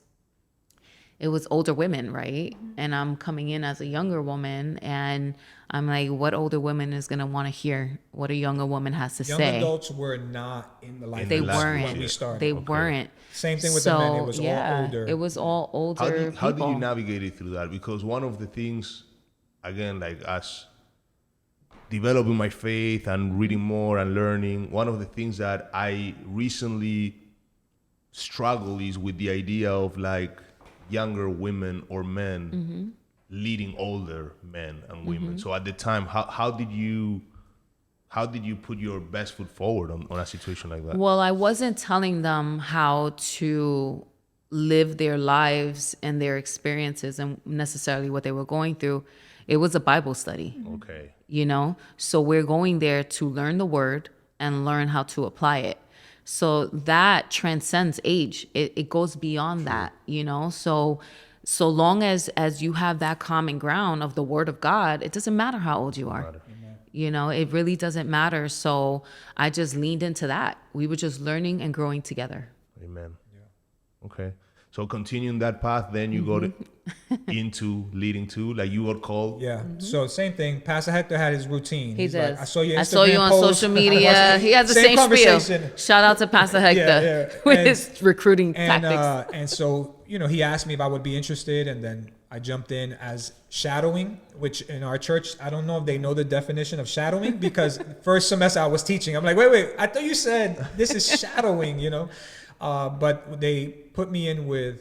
C: it was older women, right? And I'm coming in as a younger woman, and I'm like, what older woman is going to want to hear what a younger woman has to say?
D: Young adults were not in the life.
C: They weren't.
D: When we started.
C: They weren't.
D: Same thing with the men. It was all older.
C: It was all older people.
B: How did you navigate it through that? Because one of the things, again, like us developing my faith and reading more and learning, one of the things that I recently struggle is with the idea of like younger women or men leading older men and women. So at the time, how did you how did you put your best foot forward on a situation like that?
C: Well, I wasn't telling them how to live their lives and their experiences and necessarily what they were going through. It was a Bible study,
B: Okay.
C: So we're going there to learn the word and learn how to apply it. So that transcends age. It goes beyond that, so long as you have that common ground of the word of God, it doesn't matter how old you are. It really doesn't matter. So I just leaned into that. We were just learning and growing together.
B: Amen. Yeah. Okay. So continuing that path, then you go into leading to, like you got called.
D: Yeah. So same thing. Pastor Hector had his routine.
C: He
D: He's
C: does.
D: like, I saw your Instagram
C: I saw you on
D: post.
C: social media. He has the same spiel.
D: conversation.
C: Shout out to Pastor Hector with his recruiting tactics.
D: And so, he asked me if I would be interested, and then I jumped in as shadowing, which in our church, I don't know if they know the definition of shadowing, because first semester I was teaching. I'm like, wait, I thought you said this is shadowing, but they put me in with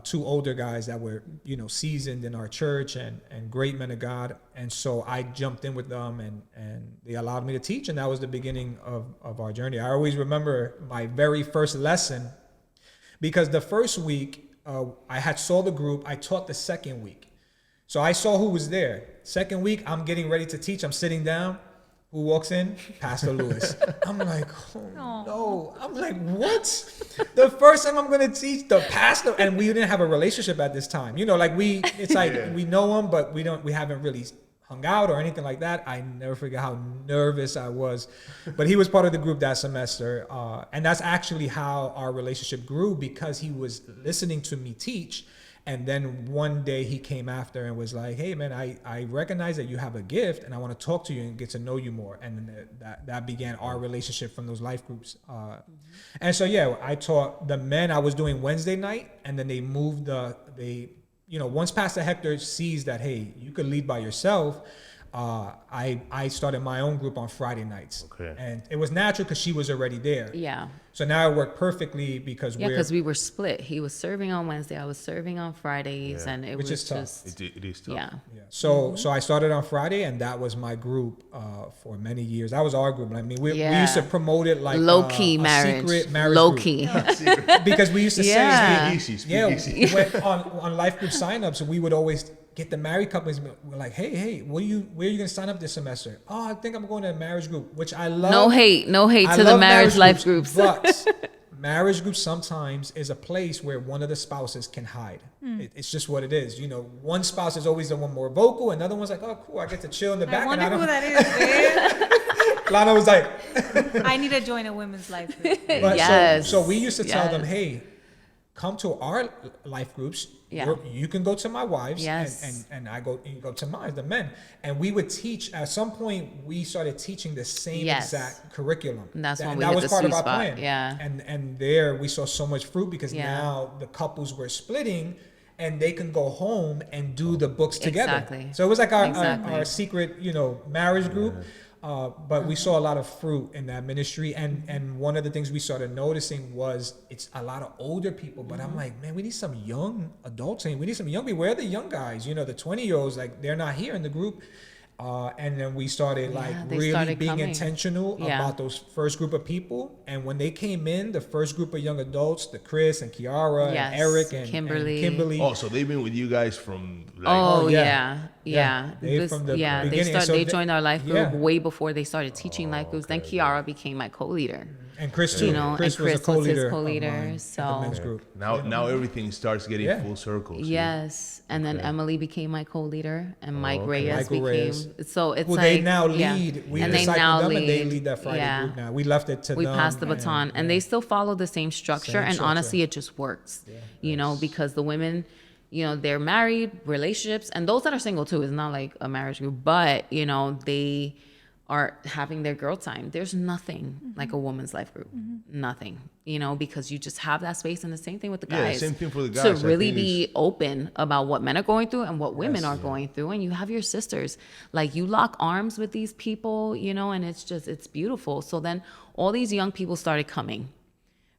D: two older guys that were, seasoned in our church and great men of God. And so I jumped in with them and they allowed me to teach. And that was the beginning of our journey. I always remember my very first lesson, because the first week I had saw the group. I taught the second week. So I saw who was there. Second week, I'm getting ready to teach. I'm sitting down. Who walks in? Pastor Lewis. I'm like, oh no. I'm like, what? The first time I'm going to teach the pastor, and we didn't have a relationship at this time. We know him, but we haven't really hung out or anything like that. I never forget how nervous I was, but he was part of the group that semester. And that's actually how our relationship grew, because he was listening to me teach. And then one day he came after and was like, hey, man, I recognize that you have a gift and I want to talk to you and get to know you more. And that began our relationship from those life groups. And so, I taught the men. I was doing Wednesday night, and then they moved once Pastor Hector sees that, hey, you could lead by yourself, I started my own group on Friday nights.
B: Okay.
D: And it was natural because she was already there.
C: Yeah.
D: So now it worked perfectly because
C: we were split. He was serving on Wednesday, I was serving on Fridays, and
D: Which is tough.
B: It is tough.
C: Yeah.
D: So I started on Friday, and that was my group for many years. That was our group. I mean, we used to promote it like
C: low key
D: marriage. Secret marriage
C: low
D: group.
C: key.
D: Because we used to
C: Yeah.
D: say,
B: Speak easy.
D: on life group signups, we would always get the married couples. We're like, hey, where are you going to sign up this semester? Oh, I think I'm going to a marriage group, which I love.
C: No hate
D: I
C: to the
D: love
C: marriage life groups.
D: But marriage group sometimes is a place where one of the spouses can hide. It's just what it is. One spouse is always the one more vocal, and the other one's like, oh, cool, I get to chill in the back.
A: I wonder
D: and
A: who that is, man.
D: Lana was like,
A: I need to join a women's life group.
D: but
C: Yes.
D: so we used to tell them,
C: Yes.
D: hey, come to our life groups.
C: Yeah.
D: You can go to my wives,
C: Yes.
D: and you can go to mine, the men. And we would teach. At some point, we started teaching the same
C: Yes.
D: exact curriculum.
C: And that's when
D: and
C: we
D: that
C: hit
D: was
C: the
D: part of
C: sweet
D: our
C: spot.
D: plan.
C: Yeah.
D: And there we saw so much fruit, because
C: Yeah.
D: now the couples were splitting, and they can go home and do the books together.
C: Exactly.
D: So it was like our
C: Exactly.
D: secret, marriage group. But we saw a lot of fruit in that ministry, and one of the things we started noticing was it's a lot of older people. But I'm like, man, we need some young adults, and we need some young people. Where are the young guys? The 20-year-olds, like they're not here in the group. And then we started
C: they
D: really
C: started
D: being
C: coming.
D: intentional
C: Yeah.
D: about those first group of people. And when they came in, the first group of young adults, the Chris and Kiara
C: Yes.
D: and Eric and
C: Kimberly.
B: Oh, so they've been with you guys from like.
C: Oh,
D: yeah.
C: yeah.
D: They from the
C: They
D: beginning. So
C: they joined our life group
D: yeah.
C: way before they started teaching life groups. Then Kiara became my co-leader.
D: And Chris too.
C: And
D: Chris was a
C: Chris was his
D: co-leader.
C: co-leader,
D: of mine at
C: so-
D: the men's group.
B: Now everything starts getting
D: Yeah.
B: full circle. see?
C: Yes, and then
B: Okay.
C: Emily became my co-leader, and Mike
B: okay.
C: Reyes
D: Michael
C: became.
D: Reyes.
C: So it's
D: Well,
C: like
D: they now
C: yeah.
D: lead. We
C: and they
D: discipled
C: now
D: them,
C: lead.
D: and they lead that Friday
C: yeah.
D: group now. We left it to
C: We
D: them.
C: passed the baton, and they still follow the same structure.
D: Same
C: And
D: structure.
C: honestly, it just works. Because the women, they're married, relationships, and those that are single too. It's not like a marriage group, but they are having their girl time. There's nothing like a woman's life group. Nothing. Because you just have that space, and the same thing with the
B: Yeah,
C: guys.
B: same thing for the guys.
C: To
B: I
C: really
B: think
C: be open about what men are going through and what women are going through, and you have your sisters. Like, you lock arms with these people, and it's beautiful. So then all these young people started coming.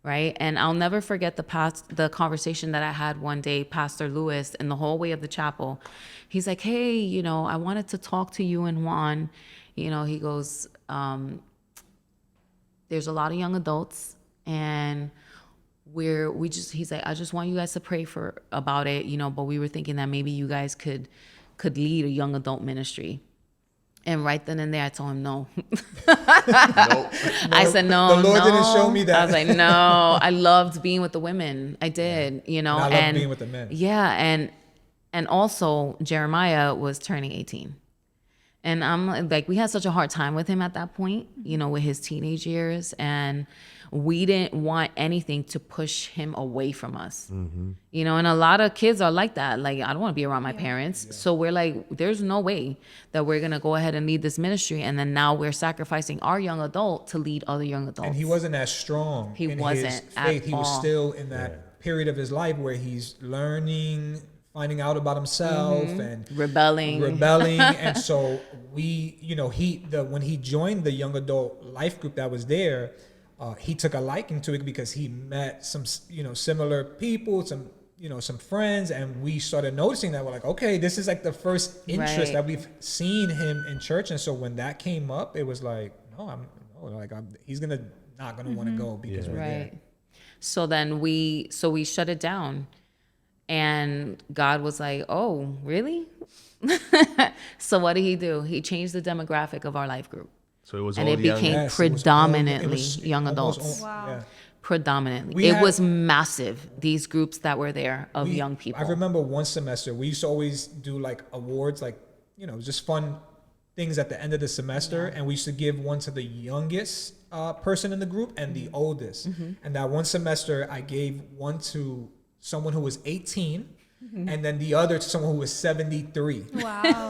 C: Right. And I'll never forget the conversation that I had one day, Pastor Lewis, in the hallway of the chapel. He's like, hey, I wanted to talk to you and Juan, you know, he goes, there's a lot of young adults, and he's like, I just want you guys to pray about it, you know, but we were thinking that maybe you guys could lead a young adult ministry. And right then and there, I told him no. I said no.
D: The Lord didn't show me that.
C: I was like, no. I loved being with the women. I did, you know.
D: And I loved being with the men.
C: Yeah, and also Jeremiah was turning 18. And I'm like, we had such a hard time with him at that point, you know, with his teenage years. And we didn't want anything to push him away from us. You know, and a lot of kids are like that. Like, I don't want to be around my parents. So we're like, there's no way that we're going to go ahead and lead this ministry. And then now we're sacrificing our young adult to lead other young adults.
D: And he wasn't as strong
C: He
D: in
C: wasn't
D: his
C: at
D: faith. He was
C: all.
D: still in that period of his life where he's learning, finding out about himself and
C: rebelling.
D: And so we, you know, when he joined the young adult life group that was there, he took a liking to it because he met some, you know, similar people, some, you know, some friends, and we started noticing that we're like, okay, this is like the first interest that we've seen him in church. And so when that came up, it was like, he's not gonna want to go because we're there.
C: So then we shut it down, and God was like, oh, really? So what did he do? He changed the demographic of our life group.
B: So it was
C: And
B: all
C: it
B: young.
C: became predominantly young adults. Predominantly. It was massive, these groups that were there of young people.
D: I remember one semester, we used to always do like awards, like, you know, just fun things at the end of the semester. And we used to give one to the youngest person in the group and the oldest. And that one semester, I gave one to someone who was 18. And then the other to someone who was 73.
A: Wow.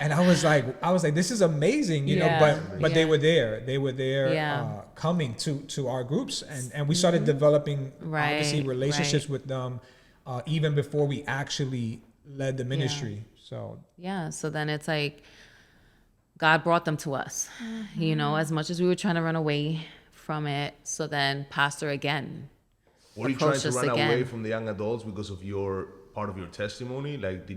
D: And I was like, this is amazing, you know, but they were there coming to our groups, and we started developing obviously relationships with them even before we actually led the ministry. So
C: then it's like God brought them to us, you know, as much as we were trying to run away from it. So then pastor again.
B: Were you trying to run away from the young adults because of part of your testimony? Like,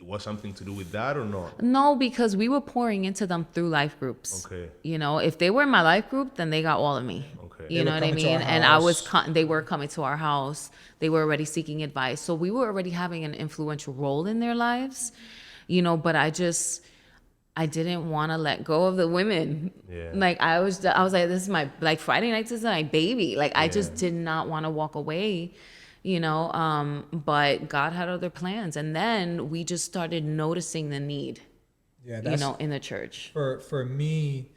B: was something to do with that or not?
C: No, because we were pouring into them through life groups.
B: Okay.
C: You know, if they were in my life group, then they got all of me.
B: Okay.
C: You know what I mean? And they were coming to our house. They were already seeking advice. So we were already having an influential role in their lives, you know, but I didn't want to let go of the women. Yeah. Like I was like, this is my, like Friday nights is my baby. Like I just did not want to walk away, you know, but God had other plans. And then we just started noticing the need, you know, in the church.
D: For me,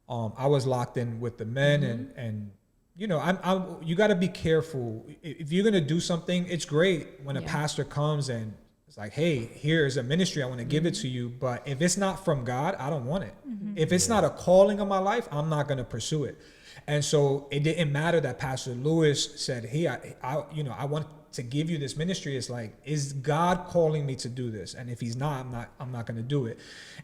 D: I was locked in with the men and you know, you got to be careful. If you're going to do something, it's great when a pastor comes and it's like, hey, here's a ministry. I want to give it to you. But if it's not from God, I don't want it. If it's not a calling of my life, I'm not going to pursue it. And so it didn't matter that Pastor Lewis said, hey, I want to give you this ministry. It's like, is God calling me to do this? And if he's not, I'm not going to do it.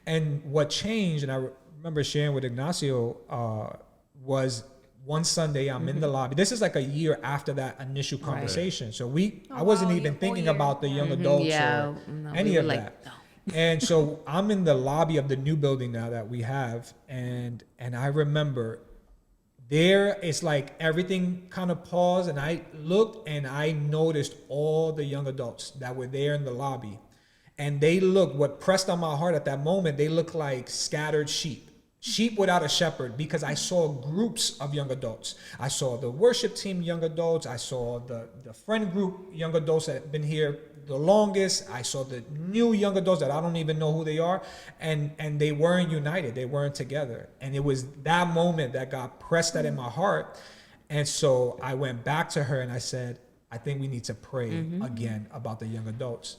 D: And what changed, and I remember sharing with Ignacio, was one Sunday I'm in the lobby. This is like a year after that initial conversation. So I wasn't even thinking about the young adults or any of that. No. And so I'm in the lobby of the new building now that we have. And I remember there, it's like everything kind of paused, and I looked and I noticed all the young adults that were there in the lobby. And what pressed on my heart at that moment, they looked like scattered sheep without a shepherd, because I saw groups of young adults. I saw the worship team young adults. I saw the friend group young adults that have been here the longest. I saw the new young adults that I don't even know who they are. And they weren't united. They weren't together. And it was that moment that God pressed that in my heart. And so I went back to her and I said, I think we need to pray again about the young adults.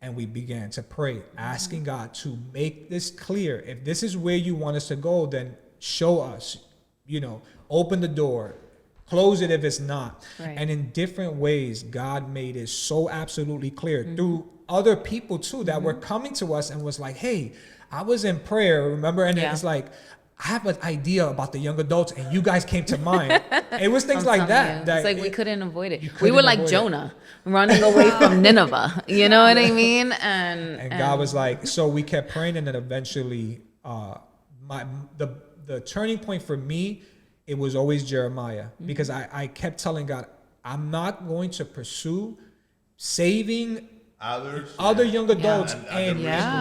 D: And we began to pray, asking God to make this clear. If this is where you want us to go, then show us, you know, open the door, close it if it's not. Right. And in different ways, God made it so absolutely clear through other people too that were coming to us and was like, hey, I was in prayer, remember? And it's like, I have an idea about the young adults and you guys came to mind. It was things like that.
C: It's like we couldn't avoid it. We were like Jonah running away from Nineveh. You know what I mean? And
D: God was like, so we kept praying, and then eventually the turning point for me, it was always Jeremiah, because I kept telling God, I'm not going to pursue saving other young adults and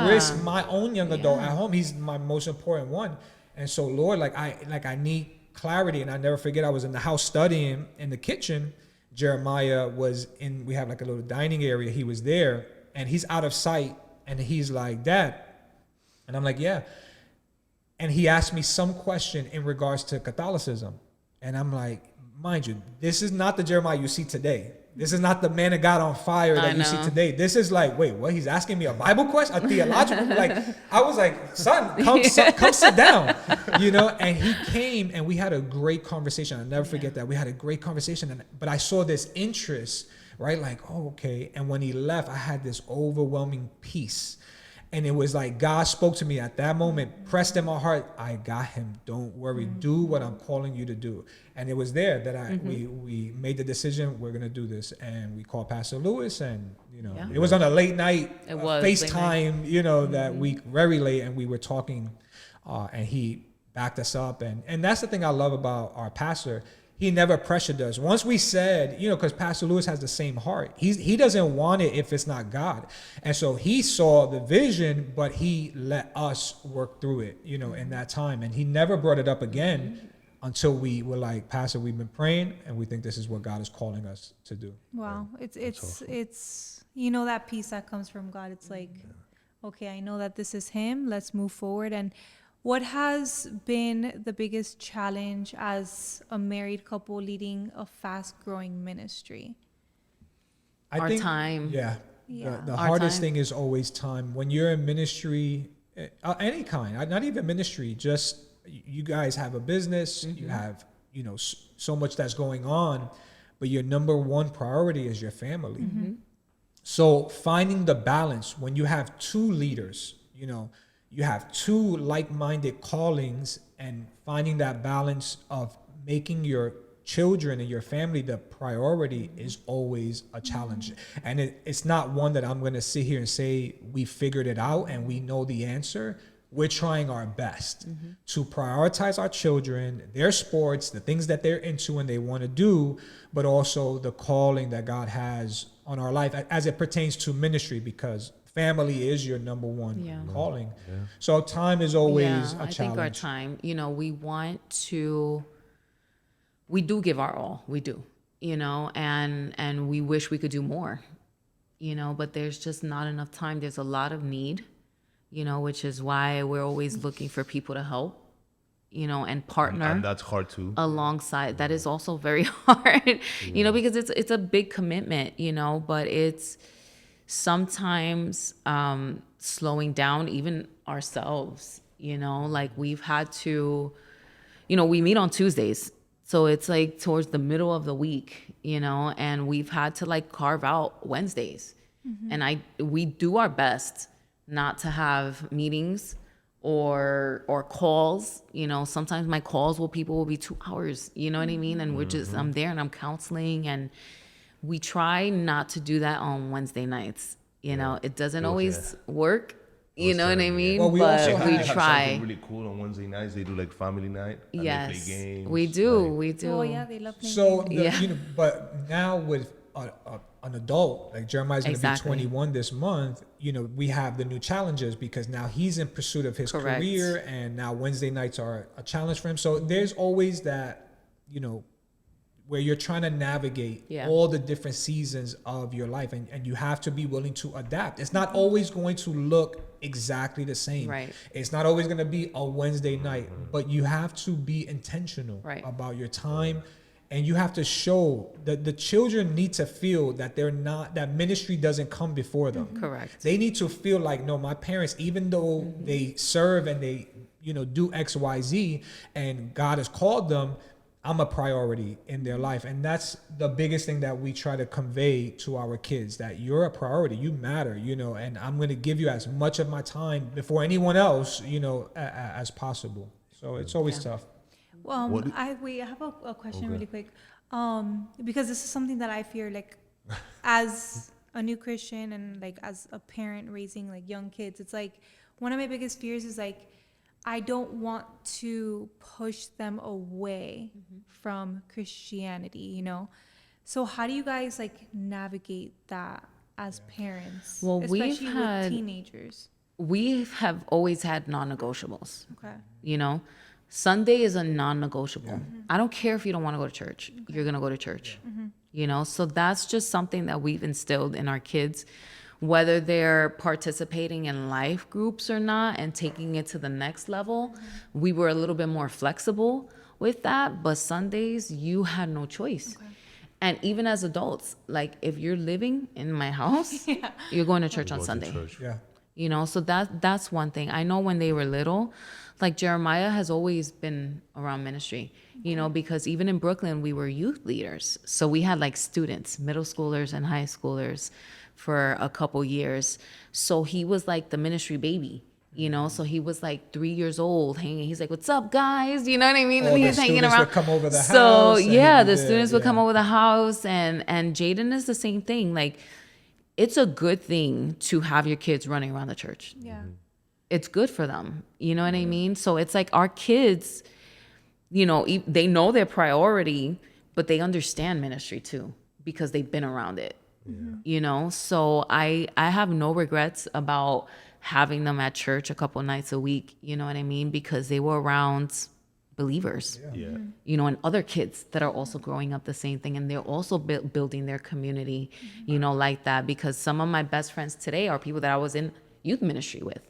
D: risk my own young adult at home. He's my most important one. And so, Lord, I need clarity. And I never forget, I was in the house studying in the kitchen. Jeremiah was we have like a little dining area. He was there and he's out of sight. And he's like, Dad. And I'm like, yeah. And he asked me some question in regards to Catholicism. And I'm like, mind you, this is not the Jeremiah you see today. This is not the man of God on fire that you see today. This is like, wait, what? He's asking me a Bible question, a theological? I was like, son, come sit down, And he came and we had a great conversation. I'll never forget that. We had a great conversation. But I saw this interest, right? Like, oh, okay. And when he left, I had this overwhelming peace. And it was like God spoke to me at that moment, pressed in my heart. I got him. Don't worry. Do what I'm calling you to do. And it was there that we made the decision. We're gonna do this, and we called Pastor Lewis, and it was on a late night FaceTime. That week, very late, and we were talking, and he backed us up, and that's the thing I love about our pastor. He never pressured us. Once we said, because Pastor Lewis has the same heart. He doesn't want it if it's not God. And so he saw the vision, but he let us work through it, in that time. And he never brought it up again until we were like, Pastor, we've been praying and we think this is what God is calling us to do.
A: Wow. It's that peace that comes from God. It's like, okay, I know that this is him. Let's move forward. And what has been the biggest challenge as a married couple leading a fast-growing ministry?
D: I think
C: time.
D: Yeah. The hardest thing is always time. When you're in ministry, any kind, not even ministry, just you guys have a business, you have, so much that's going on, but your number one priority is your family. So finding the balance when you have two leaders, you have two like-minded callings, and finding that balance of making your children and your family the priority is always a challenge. And it's not one that I'm going to sit here and say we figured it out and we know the answer. We're trying our best to prioritize our children, their sports, the things that they're into and they want to do, but also the calling that God has on our life as it pertains to ministry, because family is your number one calling. Yeah. So time is always a challenge. I think
C: our time, we do give our all. We do, and we wish we could do more, but there's just not enough time. There's a lot of need, which is why we're always looking for people to help, and partner.
B: And that's hard too.
C: Alongside. That is also very hard, because it's a big commitment, but it's sometimes slowing down even ourselves, like we've had to, we meet on Tuesdays. So it's like towards the middle of the week, and we've had to like carve out Wednesdays. And we do our best not to have meetings or calls, sometimes my calls with people will be 2 hours, you know what I mean? And we're just, I'm there and I'm counseling, and we try not to do that on Wednesday nights. It doesn't always work. You know what I mean?
D: Well, we
C: try.
B: Something really cool on Wednesday nights. They do like family night. And
C: Yes,
B: they play games.
C: we do. We do.
A: Oh yeah, they love playing
D: So,
A: games.
D: but now with an adult, like Jeremiah's going to be 21 this month, we have the new challenges because now he's in pursuit of his career, and now Wednesday nights are a challenge for him. So there's always that, where you're trying to navigate all the different seasons of your life, and you have to be willing to adapt. It's not always going to look exactly the same.
C: Right.
D: It's not always going to be a Wednesday night, but you have to be intentional about your time. And you have to show that the children need to feel that that ministry doesn't come before them.
C: Correct.
D: They need to feel like, no, my parents, even though they serve and they, do X, Y, Z, and God has called them, I'm a priority in their life. And that's the biggest thing that we try to convey to our kids, that you're a priority, you matter, and I'm going to give you as much of my time before anyone else, as possible. So it's always tough.
A: Well, I have a question really quick, because this is something that I fear, like, as a new Christian and like as a parent raising like young kids. It's like one of my biggest fears is like, I don't want to push them away from Christianity, you know? So how do you guys like navigate that as parents,
C: Well,
A: especially with teenagers?
C: we have always had non-negotiables.
A: Okay.
C: You know, Sunday is a non-negotiable. I don't care if you don't want to go to church. You're going to go to church. You know, so that's just something that we've instilled in our kids, whether they're participating in life groups or not and taking it to the next level. We were a little bit more flexible with that, but Sundays you had no choice. And even as adults, like if you're living in my house, you're going to church on Sunday.
D: Yeah.
C: You know, so that's one thing. I know when they were little, like Jeremiah has always been around ministry, you know, because even in Brooklyn, we were youth leaders. So we had like students, middle schoolers and high schoolers for a couple years. So he was like the ministry baby, you know, so he was like 3 years old hanging. He's like, what's up, guys? You know what I mean?
D: All
C: And he
D: the
C: was hanging
D: students
C: around.
D: would come over the
C: So
D: house and
C: yeah,
D: he'd be
C: the
D: there,
C: students would come
D: yeah.
C: over the house, and Jaden is the same thing. Like, it's a good thing to have your kids running around the church.
A: Yeah.
C: It's good for them. You know what I mean? So it's like our kids, you know, they know their priority, but they understand ministry too because they've been around it. You know, so I have no regrets about having them at church a couple nights a week. You know what I mean? Because they were around believers.
B: Yeah.
C: You know, and other kids that are also growing up the same thing, and they're also building their community, you know, like that. Because some of my best friends today are people that I was in youth ministry with,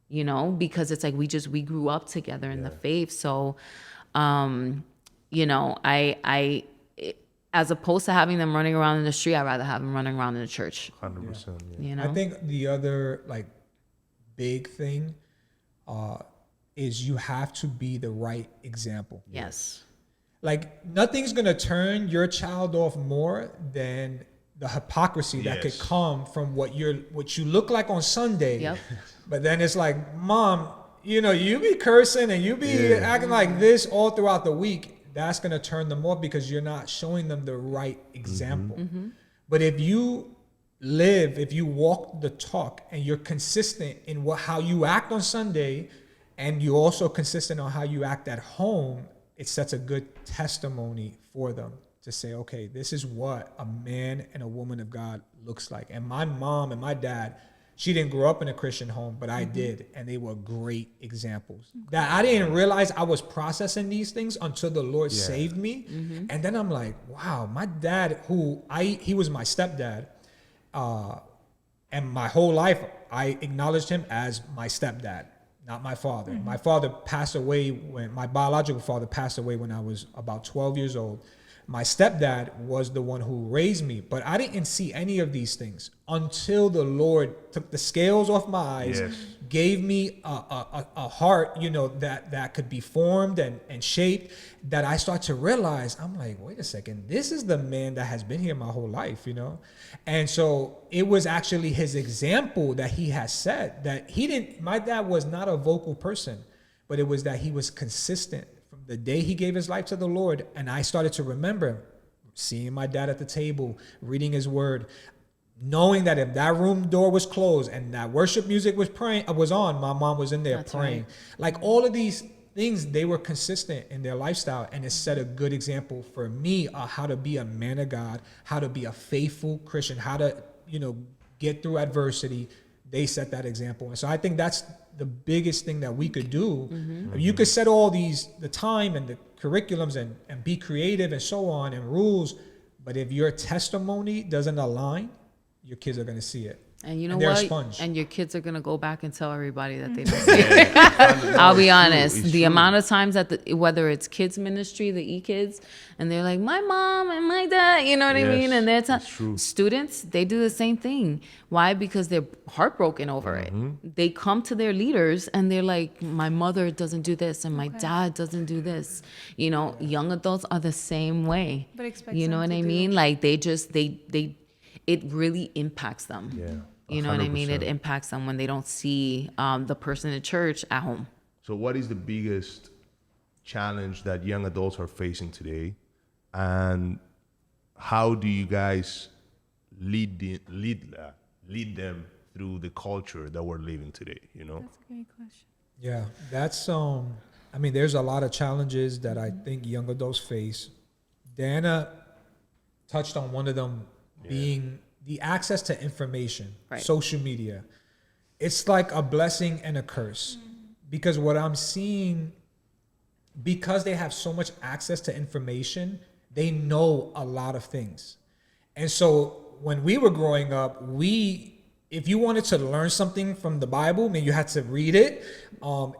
C: you know, because it's like we grew up together in the faith. So, you know, as opposed to having them running around in the street, I'd rather have them running around in the church.
B: 100%. Yeah.
C: You know,
D: I think the other like big thing is you have to be the right example.
C: yes,
D: Like nothing's gonna turn your child off more than the hypocrisy that could
B: Yes.
D: come from what you look like on Sunday.
C: Yep.
D: But then it's like, Mom, you know, you be cursing and you be acting like this all throughout the week. That's gonna turn them off because you're not showing them the right example. But if you walk the talk and you're consistent in how you act on Sunday, and you're also consistent on how you act at home, it sets a good testimony for them to say, okay, this is what a man and a woman of God looks like. And my mom and my dad, she didn't grow up in a Christian home, but I did. And they were great examples. That I didn't realize I was processing these things until the Lord saved me. And then I'm like, wow, my dad, he was my stepdad. And my whole life, I acknowledged him as my stepdad, not my father. My father passed away my biological father passed away when I was about 12 years old. My stepdad was the one who raised me, but I didn't see any of these things until the Lord took the scales off my eyes, gave me a heart, you know, that could be formed and shaped, that I start to realize, I'm like, wait a second, this is the man that has been here my whole life, you know? And so it was actually his example that he has set, that my dad was not a vocal person, but it was that he was consistent. From the day he gave his life to the Lord, and I started to remember seeing my dad at the table, reading his word, knowing that if that room door was closed and that worship music was on, my mom was in there praying.
C: Right.
D: Like all of these things, they were consistent in their lifestyle, and it set a good example for me how to be a man of God, how to be a faithful Christian, how to, you know, get through adversity. They set that example. And so I think that's the biggest thing that we could do. You could set all the time and the curriculums and be creative and so on and rules, but if your testimony doesn't align, your kids are going to see it.
C: and you know
D: they're a
C: what?
D: sponge.
C: And your kids are gonna go back and tell everybody that they don't see it. I'll be honest. The amount of times that whether it's kids ministry, the e-kids, and they're like, my mom and my dad, you know what I mean? And they're students, they do the same thing. Why? Because they're heartbroken over it. They come to their leaders and they're like, my mother doesn't do this and my dad doesn't do this. You know, young adults are the same way.
A: But expect
C: you know
A: them
C: what
A: to
C: I
A: do
C: mean? Like it really impacts them.
B: Yeah.
C: You know what I mean? It
B: 100%.
C: impacts them when they don't see the person in church at home.
B: So what is the biggest challenge that young adults are facing today? And how do you guys lead them through the culture that we're living today, you know?
A: That's a great question.
D: Yeah, that's I mean, there's a lot of challenges that I think young adults face. Diana touched on one of them being the access to information,
C: Right.
D: social media. It's like a blessing and a curse because what I'm seeing, because they have so much access to information, they know a lot of things. And so when we were growing up, if you wanted to learn something from the Bible, then you had to read it.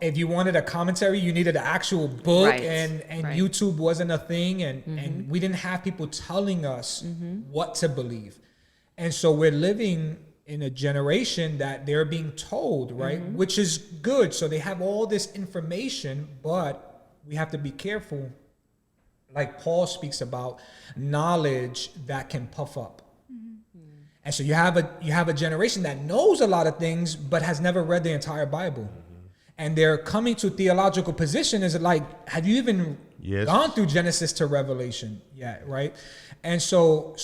D: If you wanted a commentary, you needed an actual book,
C: Right.
D: and
C: Right.
D: YouTube wasn't a thing, and we didn't have people telling us what to believe. And so we're living in a generation that they're being told, right, which is good. So they have all this information, but we have to be careful. Like Paul speaks about knowledge that can puff up. And so you have a generation that knows a lot of things but has never read the entire Bible. And they're coming to theological position is like, have you even gone through Genesis to Revelation yet, right? And so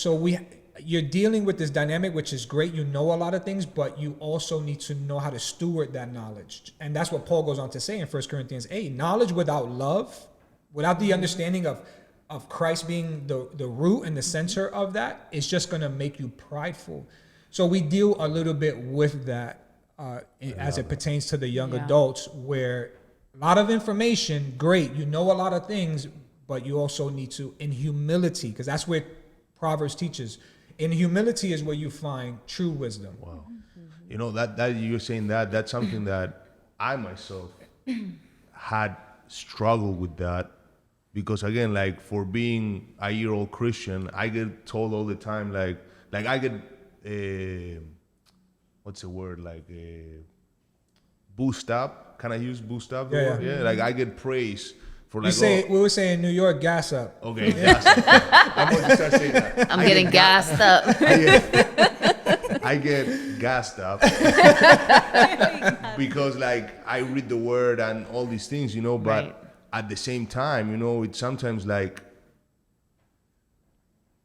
D: you're dealing with this dynamic, which is great. You know a lot of things, but you also need to know how to steward that knowledge. And that's what Paul goes on to say in 1 Corinthians 8. Knowledge without love, without the understanding of Christ being the root and the center of that, is just going to make you prideful. So we deal a little bit with that as it pertains to the young adults, where a lot of information, great, you know a lot of things, but you also need to, in humility, because that's where Proverbs teaches, in humility is where you find true wisdom.
B: Wow. You know, that you're saying that's something that I myself had struggled with that. Because again, like for being a year-old Christian, I get told all the time, like I get, what's the word, like boost up. Can I use boost up? Yeah. Like I get praise for like.
D: We would say in New York, gas up.
B: Okay, gas up. I'm going to start saying that.
C: I'm getting gassed up.
B: I get gassed up because like I read the word and all these things, you know, but.
C: Right.
B: At the same time, you know, it's sometimes like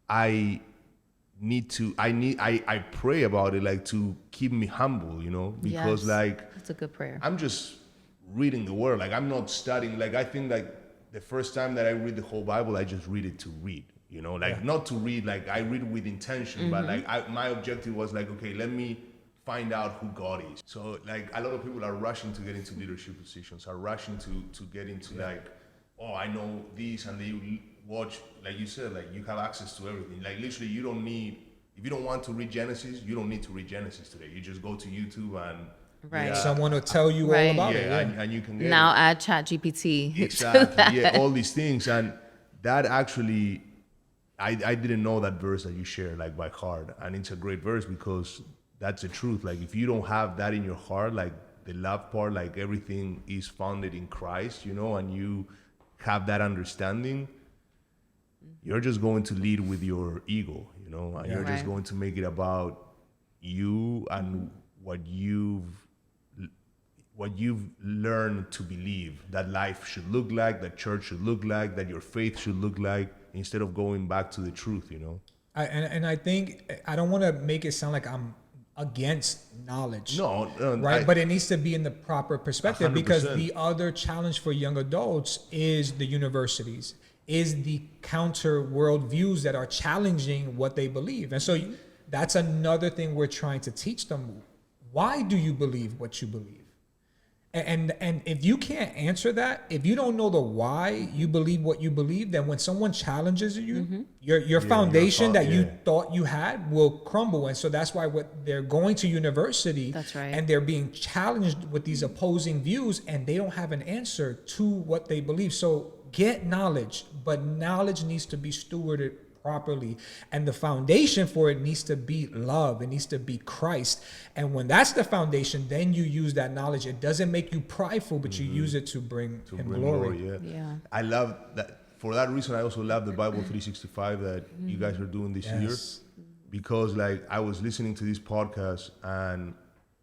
B: I pray about it, like to keep me humble, you know, because like
C: it's a good prayer.
B: I'm just reading the word, like I'm not studying. Like I think like the first time that I read the whole Bible, I just read it to read, you know, like not to read, like I read with intention, but like my objective was like, okay, let me find out who God is. So like a lot of people are rushing to get into leadership positions, are rushing to get into like, oh, I know this, and they watch, like you said, like you have access to everything. Like literally you don't need, if you don't want to read Genesis, you don't need to read Genesis today. You just go to YouTube and
D: someone will tell you all about it.
B: And you can get
C: now
B: it.
C: add ChatGPT.
B: Exactly. All these things. And that actually, I didn't know that verse that you shared like by heart. And it's a great verse because that's the truth. Like if you don't have that in your heart, like the love part, like everything is founded in Christ, you know, and you have that understanding, you're just going to lead with your ego, you know, and you're just going to make it about you and what you've learned to believe that life should look like, that church should look like, that your faith should look like, instead of going back to the truth, you know.
D: I think I don't want to make it sound like I'm against knowledge.
B: No,
D: right? But it needs to be in the proper perspective
B: 100%.
D: Because the other challenge for young adults is the universities, is the counter worldviews that are challenging what they believe. And so that's another thing we're trying to teach them. Why do you believe what you believe? And if you can't answer that, if you don't know the why you believe what you believe, then when someone challenges you, your foundation that you thought you had will crumble. And so that's why they're going to university,
C: That's right.
D: and they're being challenged with these opposing views, and they don't have an answer to what they believe. So get knowledge, but knowledge needs to be stewarded properly, and the foundation for it needs to be love. It needs to be Christ. And when that's the foundation, then you use that knowledge. It doesn't make you prideful, but you use it to bring him glory.
B: Yeah. I love that. For that reason, I also love the Bible 365 that you guys are doing this year, because like I was listening to this podcast and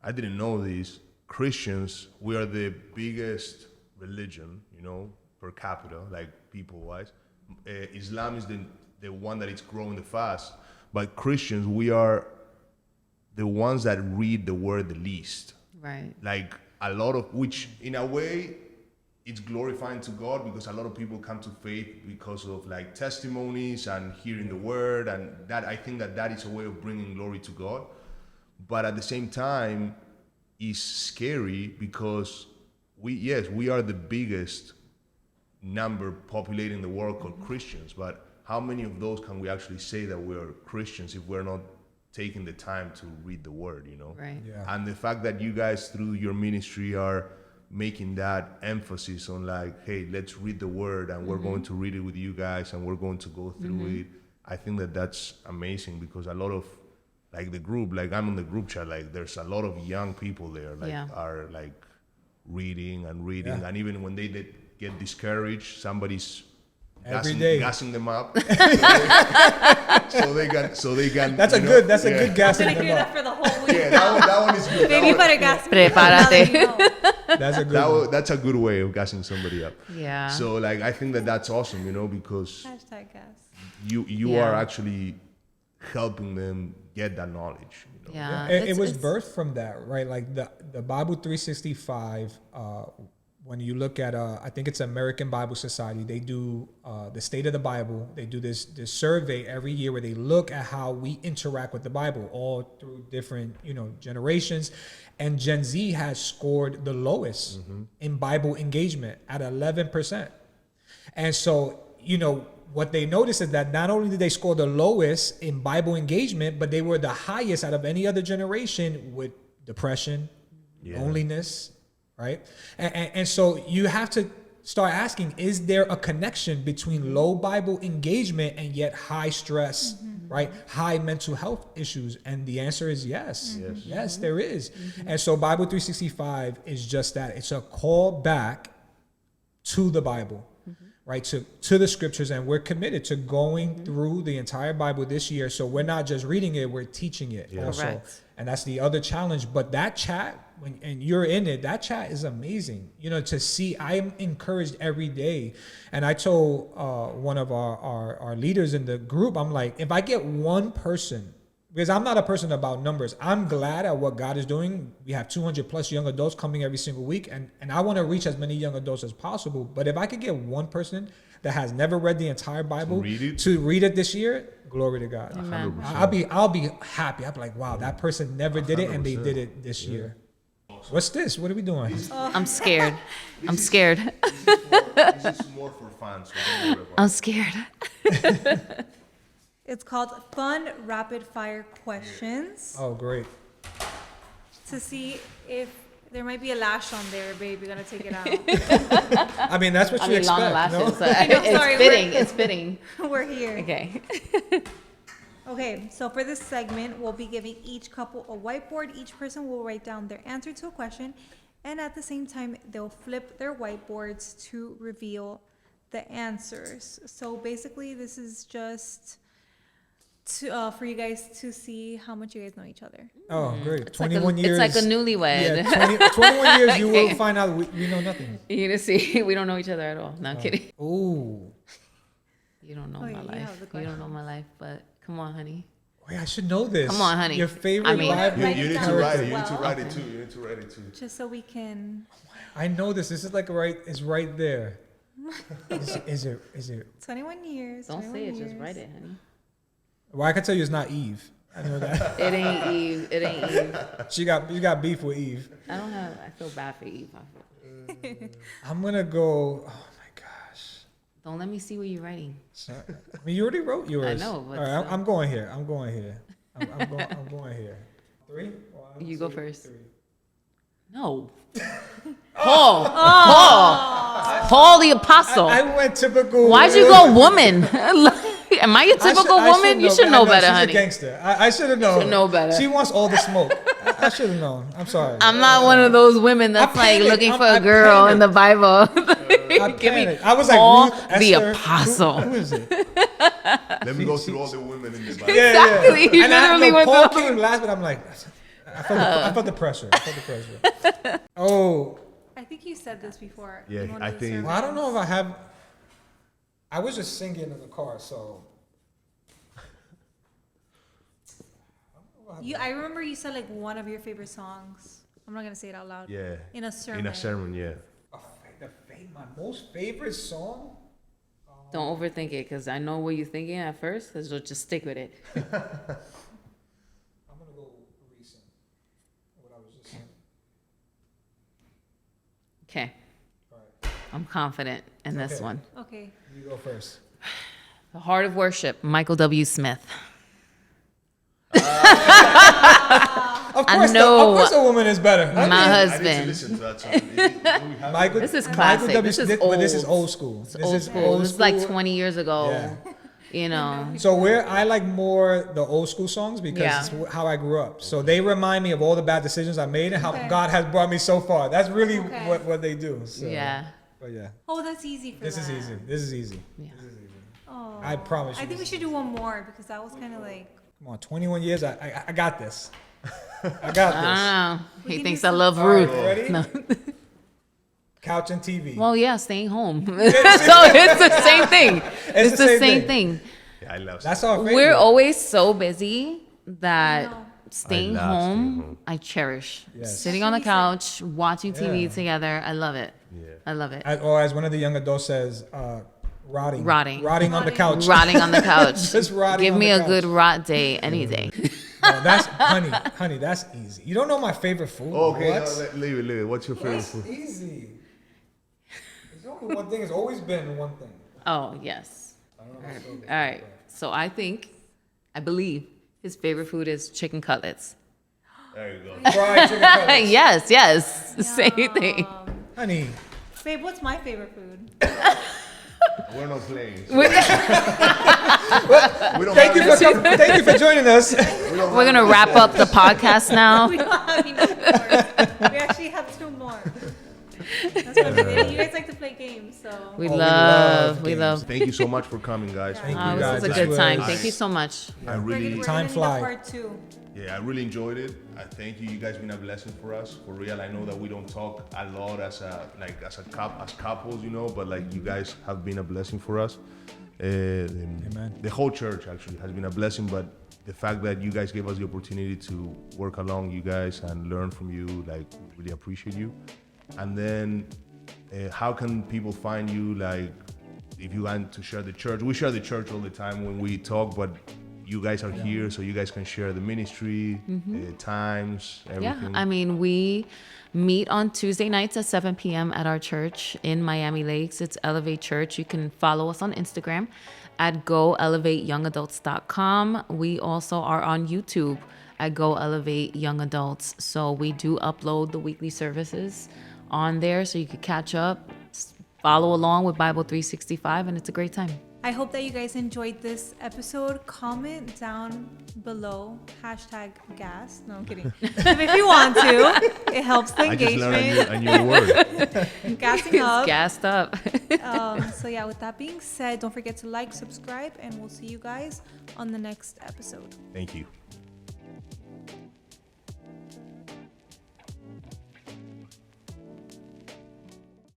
B: I didn't know this. Christians, we are the biggest religion, you know, per capita, like people wise. Islam is the one that is growing the fast, but Christians, we are the ones that read the word the least.
C: Right.
B: Like a lot of, which in a way, it's glorifying to God, because a lot of people come to faith because of like testimonies and hearing the word, and that I think that is a way of bringing glory to God. But at the same time, it's scary because we are the biggest number populating the world called Christians, but how many of those can we actually say that we're Christians if we're not taking the time to read the word, you know?
C: Right.
D: Yeah.
B: And the fact that you guys through your ministry are making that emphasis on like, hey, let's read the word, and we're going to read it with you guys, and we're going to go through it. I think that that's amazing, because a lot of like the group, like I'm in the group chat, like there's a lot of young people there, like are like reading, and even when they get discouraged, somebody's gassing them up, so they can.
D: That's a good gassing
A: I'm gonna
D: them
A: hear
D: up.
A: that for the whole week.
B: Yeah, that one is good.
A: Baby, you better gas me.
C: Prepárate.
D: That's a good one.
B: That's a good way of gassing somebody up.
C: Yeah.
B: So like I think that that's awesome, you know, because
A: Hashtag gas.
B: you are actually helping them get that knowledge. You know?
C: Yeah.
D: It was birthed from that, right? Like the Bible 365. When you look at, I think it's American Bible Society, they do the State of the Bible. They do this survey every year where they look at how we interact with the Bible all through different, generations. And Gen Z has scored the lowest in Bible engagement at 11%. And so, what they noticed is that not only did they score the lowest in Bible engagement, but they were the highest out of any other generation with depression, loneliness, right? And so you have to start asking, is there a connection between low Bible engagement and yet high stress, right? High mental health issues? And the answer is yes. Yes, there is. And so Bible 365 is just that. It's a call back to the Bible, right? To the scriptures. And we're committed to going through the entire Bible this year. So we're not just reading it, we're teaching it also.
C: Correct.
D: And that's the other challenge. But that chat, and you're in it, that chat is amazing. To see, I am encouraged every day. And I told one of our leaders in the group, I'm like, if I get one person, because I'm not a person about numbers, I'm glad at what God is doing. We have 200 plus young adults coming every single week. And I want to reach as many young adults as possible. But if I could get one person that has never read the entire Bible to read it this year, glory to God.
C: Amen.
D: I'll be happy. I'll be like, wow, that person never did it, and they did it this year. What's this? What are we doing?
C: I'm scared. I'm scared.
B: This is more for fans. So don't worry about it.
C: I'm scared.
A: It's called Fun Rapid Fire Questions.
D: Oh, great.
A: To see if there might be a lash on there, babe. You gotta take it out.
D: I mean, that's what you
C: long
D: expect.
C: lashes.
D: No?
C: It's fitting.
A: We're here.
C: Okay.
A: Okay, so for this segment, we'll be giving each couple a whiteboard. Each person will write down their answer to a question, and at the same time, they'll flip their whiteboards to reveal the answers. So basically, this is just for you guys to see how much you guys know each other.
D: Oh, great.
C: It's
D: 21
C: like
D: years.
C: It's like a newlywed.
D: Yeah, 21 years, you will find out we know nothing.
C: You're gonna see we don't know each other at all. No, I'm kidding.
D: Ooh.
C: You don't know
A: Oh,
C: my
A: yeah, you have
C: life.
A: the
C: You don't know my life, but come on, honey.
D: Wait, I should know this.
C: Come on, honey.
D: Your favorite
C: I mean-
D: Bible
A: Write
B: You
A: it
B: need
A: down
B: to write
A: as
B: it. You need to
A: well.
B: write it too. You need to write it too.
A: Just so we can.
D: I know this. This is like it's right there. Is it?
A: 21 years.
C: Don't
A: 21
C: say it.
A: years.
C: Just write it, honey.
D: Well, I can tell you it's not Eve. I know that.
C: It ain't Eve. It ain't Eve.
D: You got beef with Eve.
C: I feel bad for Eve.
D: I'm gonna go. Oh my gosh.
C: Don't let me see what you're writing.
D: Sorry. I mean, you already wrote yours.
C: I know, but
D: All right,
C: still.
D: I'm going here. I'm going here. I'm going here. 3. 1,
C: You go
D: 2,
C: first.
D: 3.
C: No. Paul the apostle.
D: I went typical.
C: Why'd you go woman? Am I a typical
D: I
C: woman? You should know better,
D: She's
C: honey.
D: a gangster. I should have known.
C: Should know better.
D: She wants all the smoke. I should have known. I'm sorry.
C: I'm not one of those women that's like
D: panicked.
C: looking for
D: I
C: a girl in
D: panicked.
C: the Bible.
D: I panicked. I was like,
C: Paul
D: Ruth,
C: the
D: Esther,
C: apostle.
D: Who is it?
B: Let me go through all the women in the Bible.
C: Exactly. You
D: And
C: literally went
D: Paul
C: through-
D: came last, but I'm like, I felt the pressure. Oh,
A: I think you said this before.
B: Yeah,
A: in one
B: I
A: of the
B: think-
A: surveys.
D: well, I don't know if I have. I was just singing in the car, so.
A: I remember you said like one of your favorite songs. I'm not gonna say it out loud.
B: Yeah.
A: In a sermon.
B: In a sermon, yeah.
D: My most favorite song.
C: Don't overthink it, because I know what you're thinking at first, because you'll just stick with it.
D: I'm gonna go recent. What I was just saying.
C: Okay.
D: All right.
C: I'm confident in this
D: Okay.
C: one.
A: Okay.
D: You go first.
C: The Heart of Worship, Michael W. Smith.
D: Of course,
C: know.
D: of course, a woman is better.
C: My
B: I need to
C: husband.
B: listen to that song. Do we have
D: Michael,
C: This is
D: Michael
C: classic.
D: W.
C: This is
D: Smith, but this is
C: old.
D: old school.
C: It's old school. This is like 20 years ago.
D: Yeah.
C: You know.
D: So I like more the old school songs because
C: Yeah.
D: it's how I grew up. So they remind me of all the bad decisions I made and how
A: Okay.
D: God has brought me so far. That's really
A: Okay.
D: what they do. So,
C: Yeah.
D: But yeah,
A: Oh, that's easy for
D: this
A: that.
D: is easy. This is easy.
C: Yeah.
D: This is easy.
A: Oh.
D: I promise you.
A: I think we should do one more because that was kind of like.
D: Come on, 21 years. I got this. I got
C: I
D: this.
C: don't know.
A: We
C: He
A: can
C: thinks
A: do
C: I
A: some-
C: love
D: All right,
C: Ruth.
D: ready?
C: No.
D: Couch and TV.
C: Well, yeah, staying home. So it's the same thing. It's the same thing.
B: Yeah, I love
D: That's our favorite.
C: We're always so busy that
A: No.
C: staying
B: I love staying
C: home,
B: home.
C: I cherish.
D: Yes.
C: Sitting on the couch, watching TV
D: Yeah.
C: together. I love it.
B: Yeah.
C: I love it.
D: Or as one of the young adults says, rotting.
C: Rotting.
D: Rotting on the couch.
C: Rotting on the couch.
D: Just rotting
C: Give
D: on
C: me
D: the
C: a
D: couch.
C: good rot day any day.
D: No, that's honey, that's easy. You don't know my favorite food.
B: Okay,
D: What?
B: no, leave it. What's your favorite
D: That's
B: food?
D: easy. There's only one thing. It's always been one thing.
C: Oh, yes.
D: I don't know if it's still
C: All right. So I believe his favorite food is chicken cutlets.
B: There you go.
D: fried chicken cutlets.
C: Yes. Same thing.
D: Honey,
A: Babe, what's my favorite food?
B: We're not playing. So
C: We're
B: we don't
D: thank you
B: have
D: for thank you for joining us.
C: going to wrap up the podcast now.
A: We don't have enough more. We actually have two more. That's what we did. You guys like to play games, so.
C: We
D: Oh,
C: love.
B: Thank you so much for coming, guys.
D: Thank
C: Oh,
D: you
C: this
D: guys.
C: was a
D: This
C: good time.
D: was-
C: Thank you so much.
B: I really,
A: We're
D: Time
A: gonna
D: fly.
A: need a part 2.
B: yeah, I really enjoyed it. I thank you. You guys been a blessing for us, for real. I know that we don't talk a lot as couples, you know, but like you guys have been a blessing for us.
D: Amen.
B: The whole church actually has been a blessing, but the fact that you guys gave us the opportunity to work along you guys and learn from you, like, really appreciate you. And then, how can people find you? Like, if you want to share the church, we share the church all the time when we talk, but you guys are here, so you guys can share the ministry, times, everything.
C: Yeah, I mean, we meet on Tuesday nights at 7 p.m. at our church in Miami Lakes. It's Elevate Church. You can follow us on Instagram at goelevateyoungadults.com. We also are on YouTube at Go Elevate Young Adults. So we do upload the weekly services on there so you can catch up, follow along with Bible 365, and it's a great time.
A: I hope that you guys enjoyed this episode. Comment down below #gas. No, I'm kidding. If you want to, it helps the
B: I just learned
A: engagement.
B: a new word.
A: Gassing up.
C: Gassed up.
A: So yeah, with that being said, don't forget to like, subscribe, and we'll see you guys on the next episode.
B: Thank you.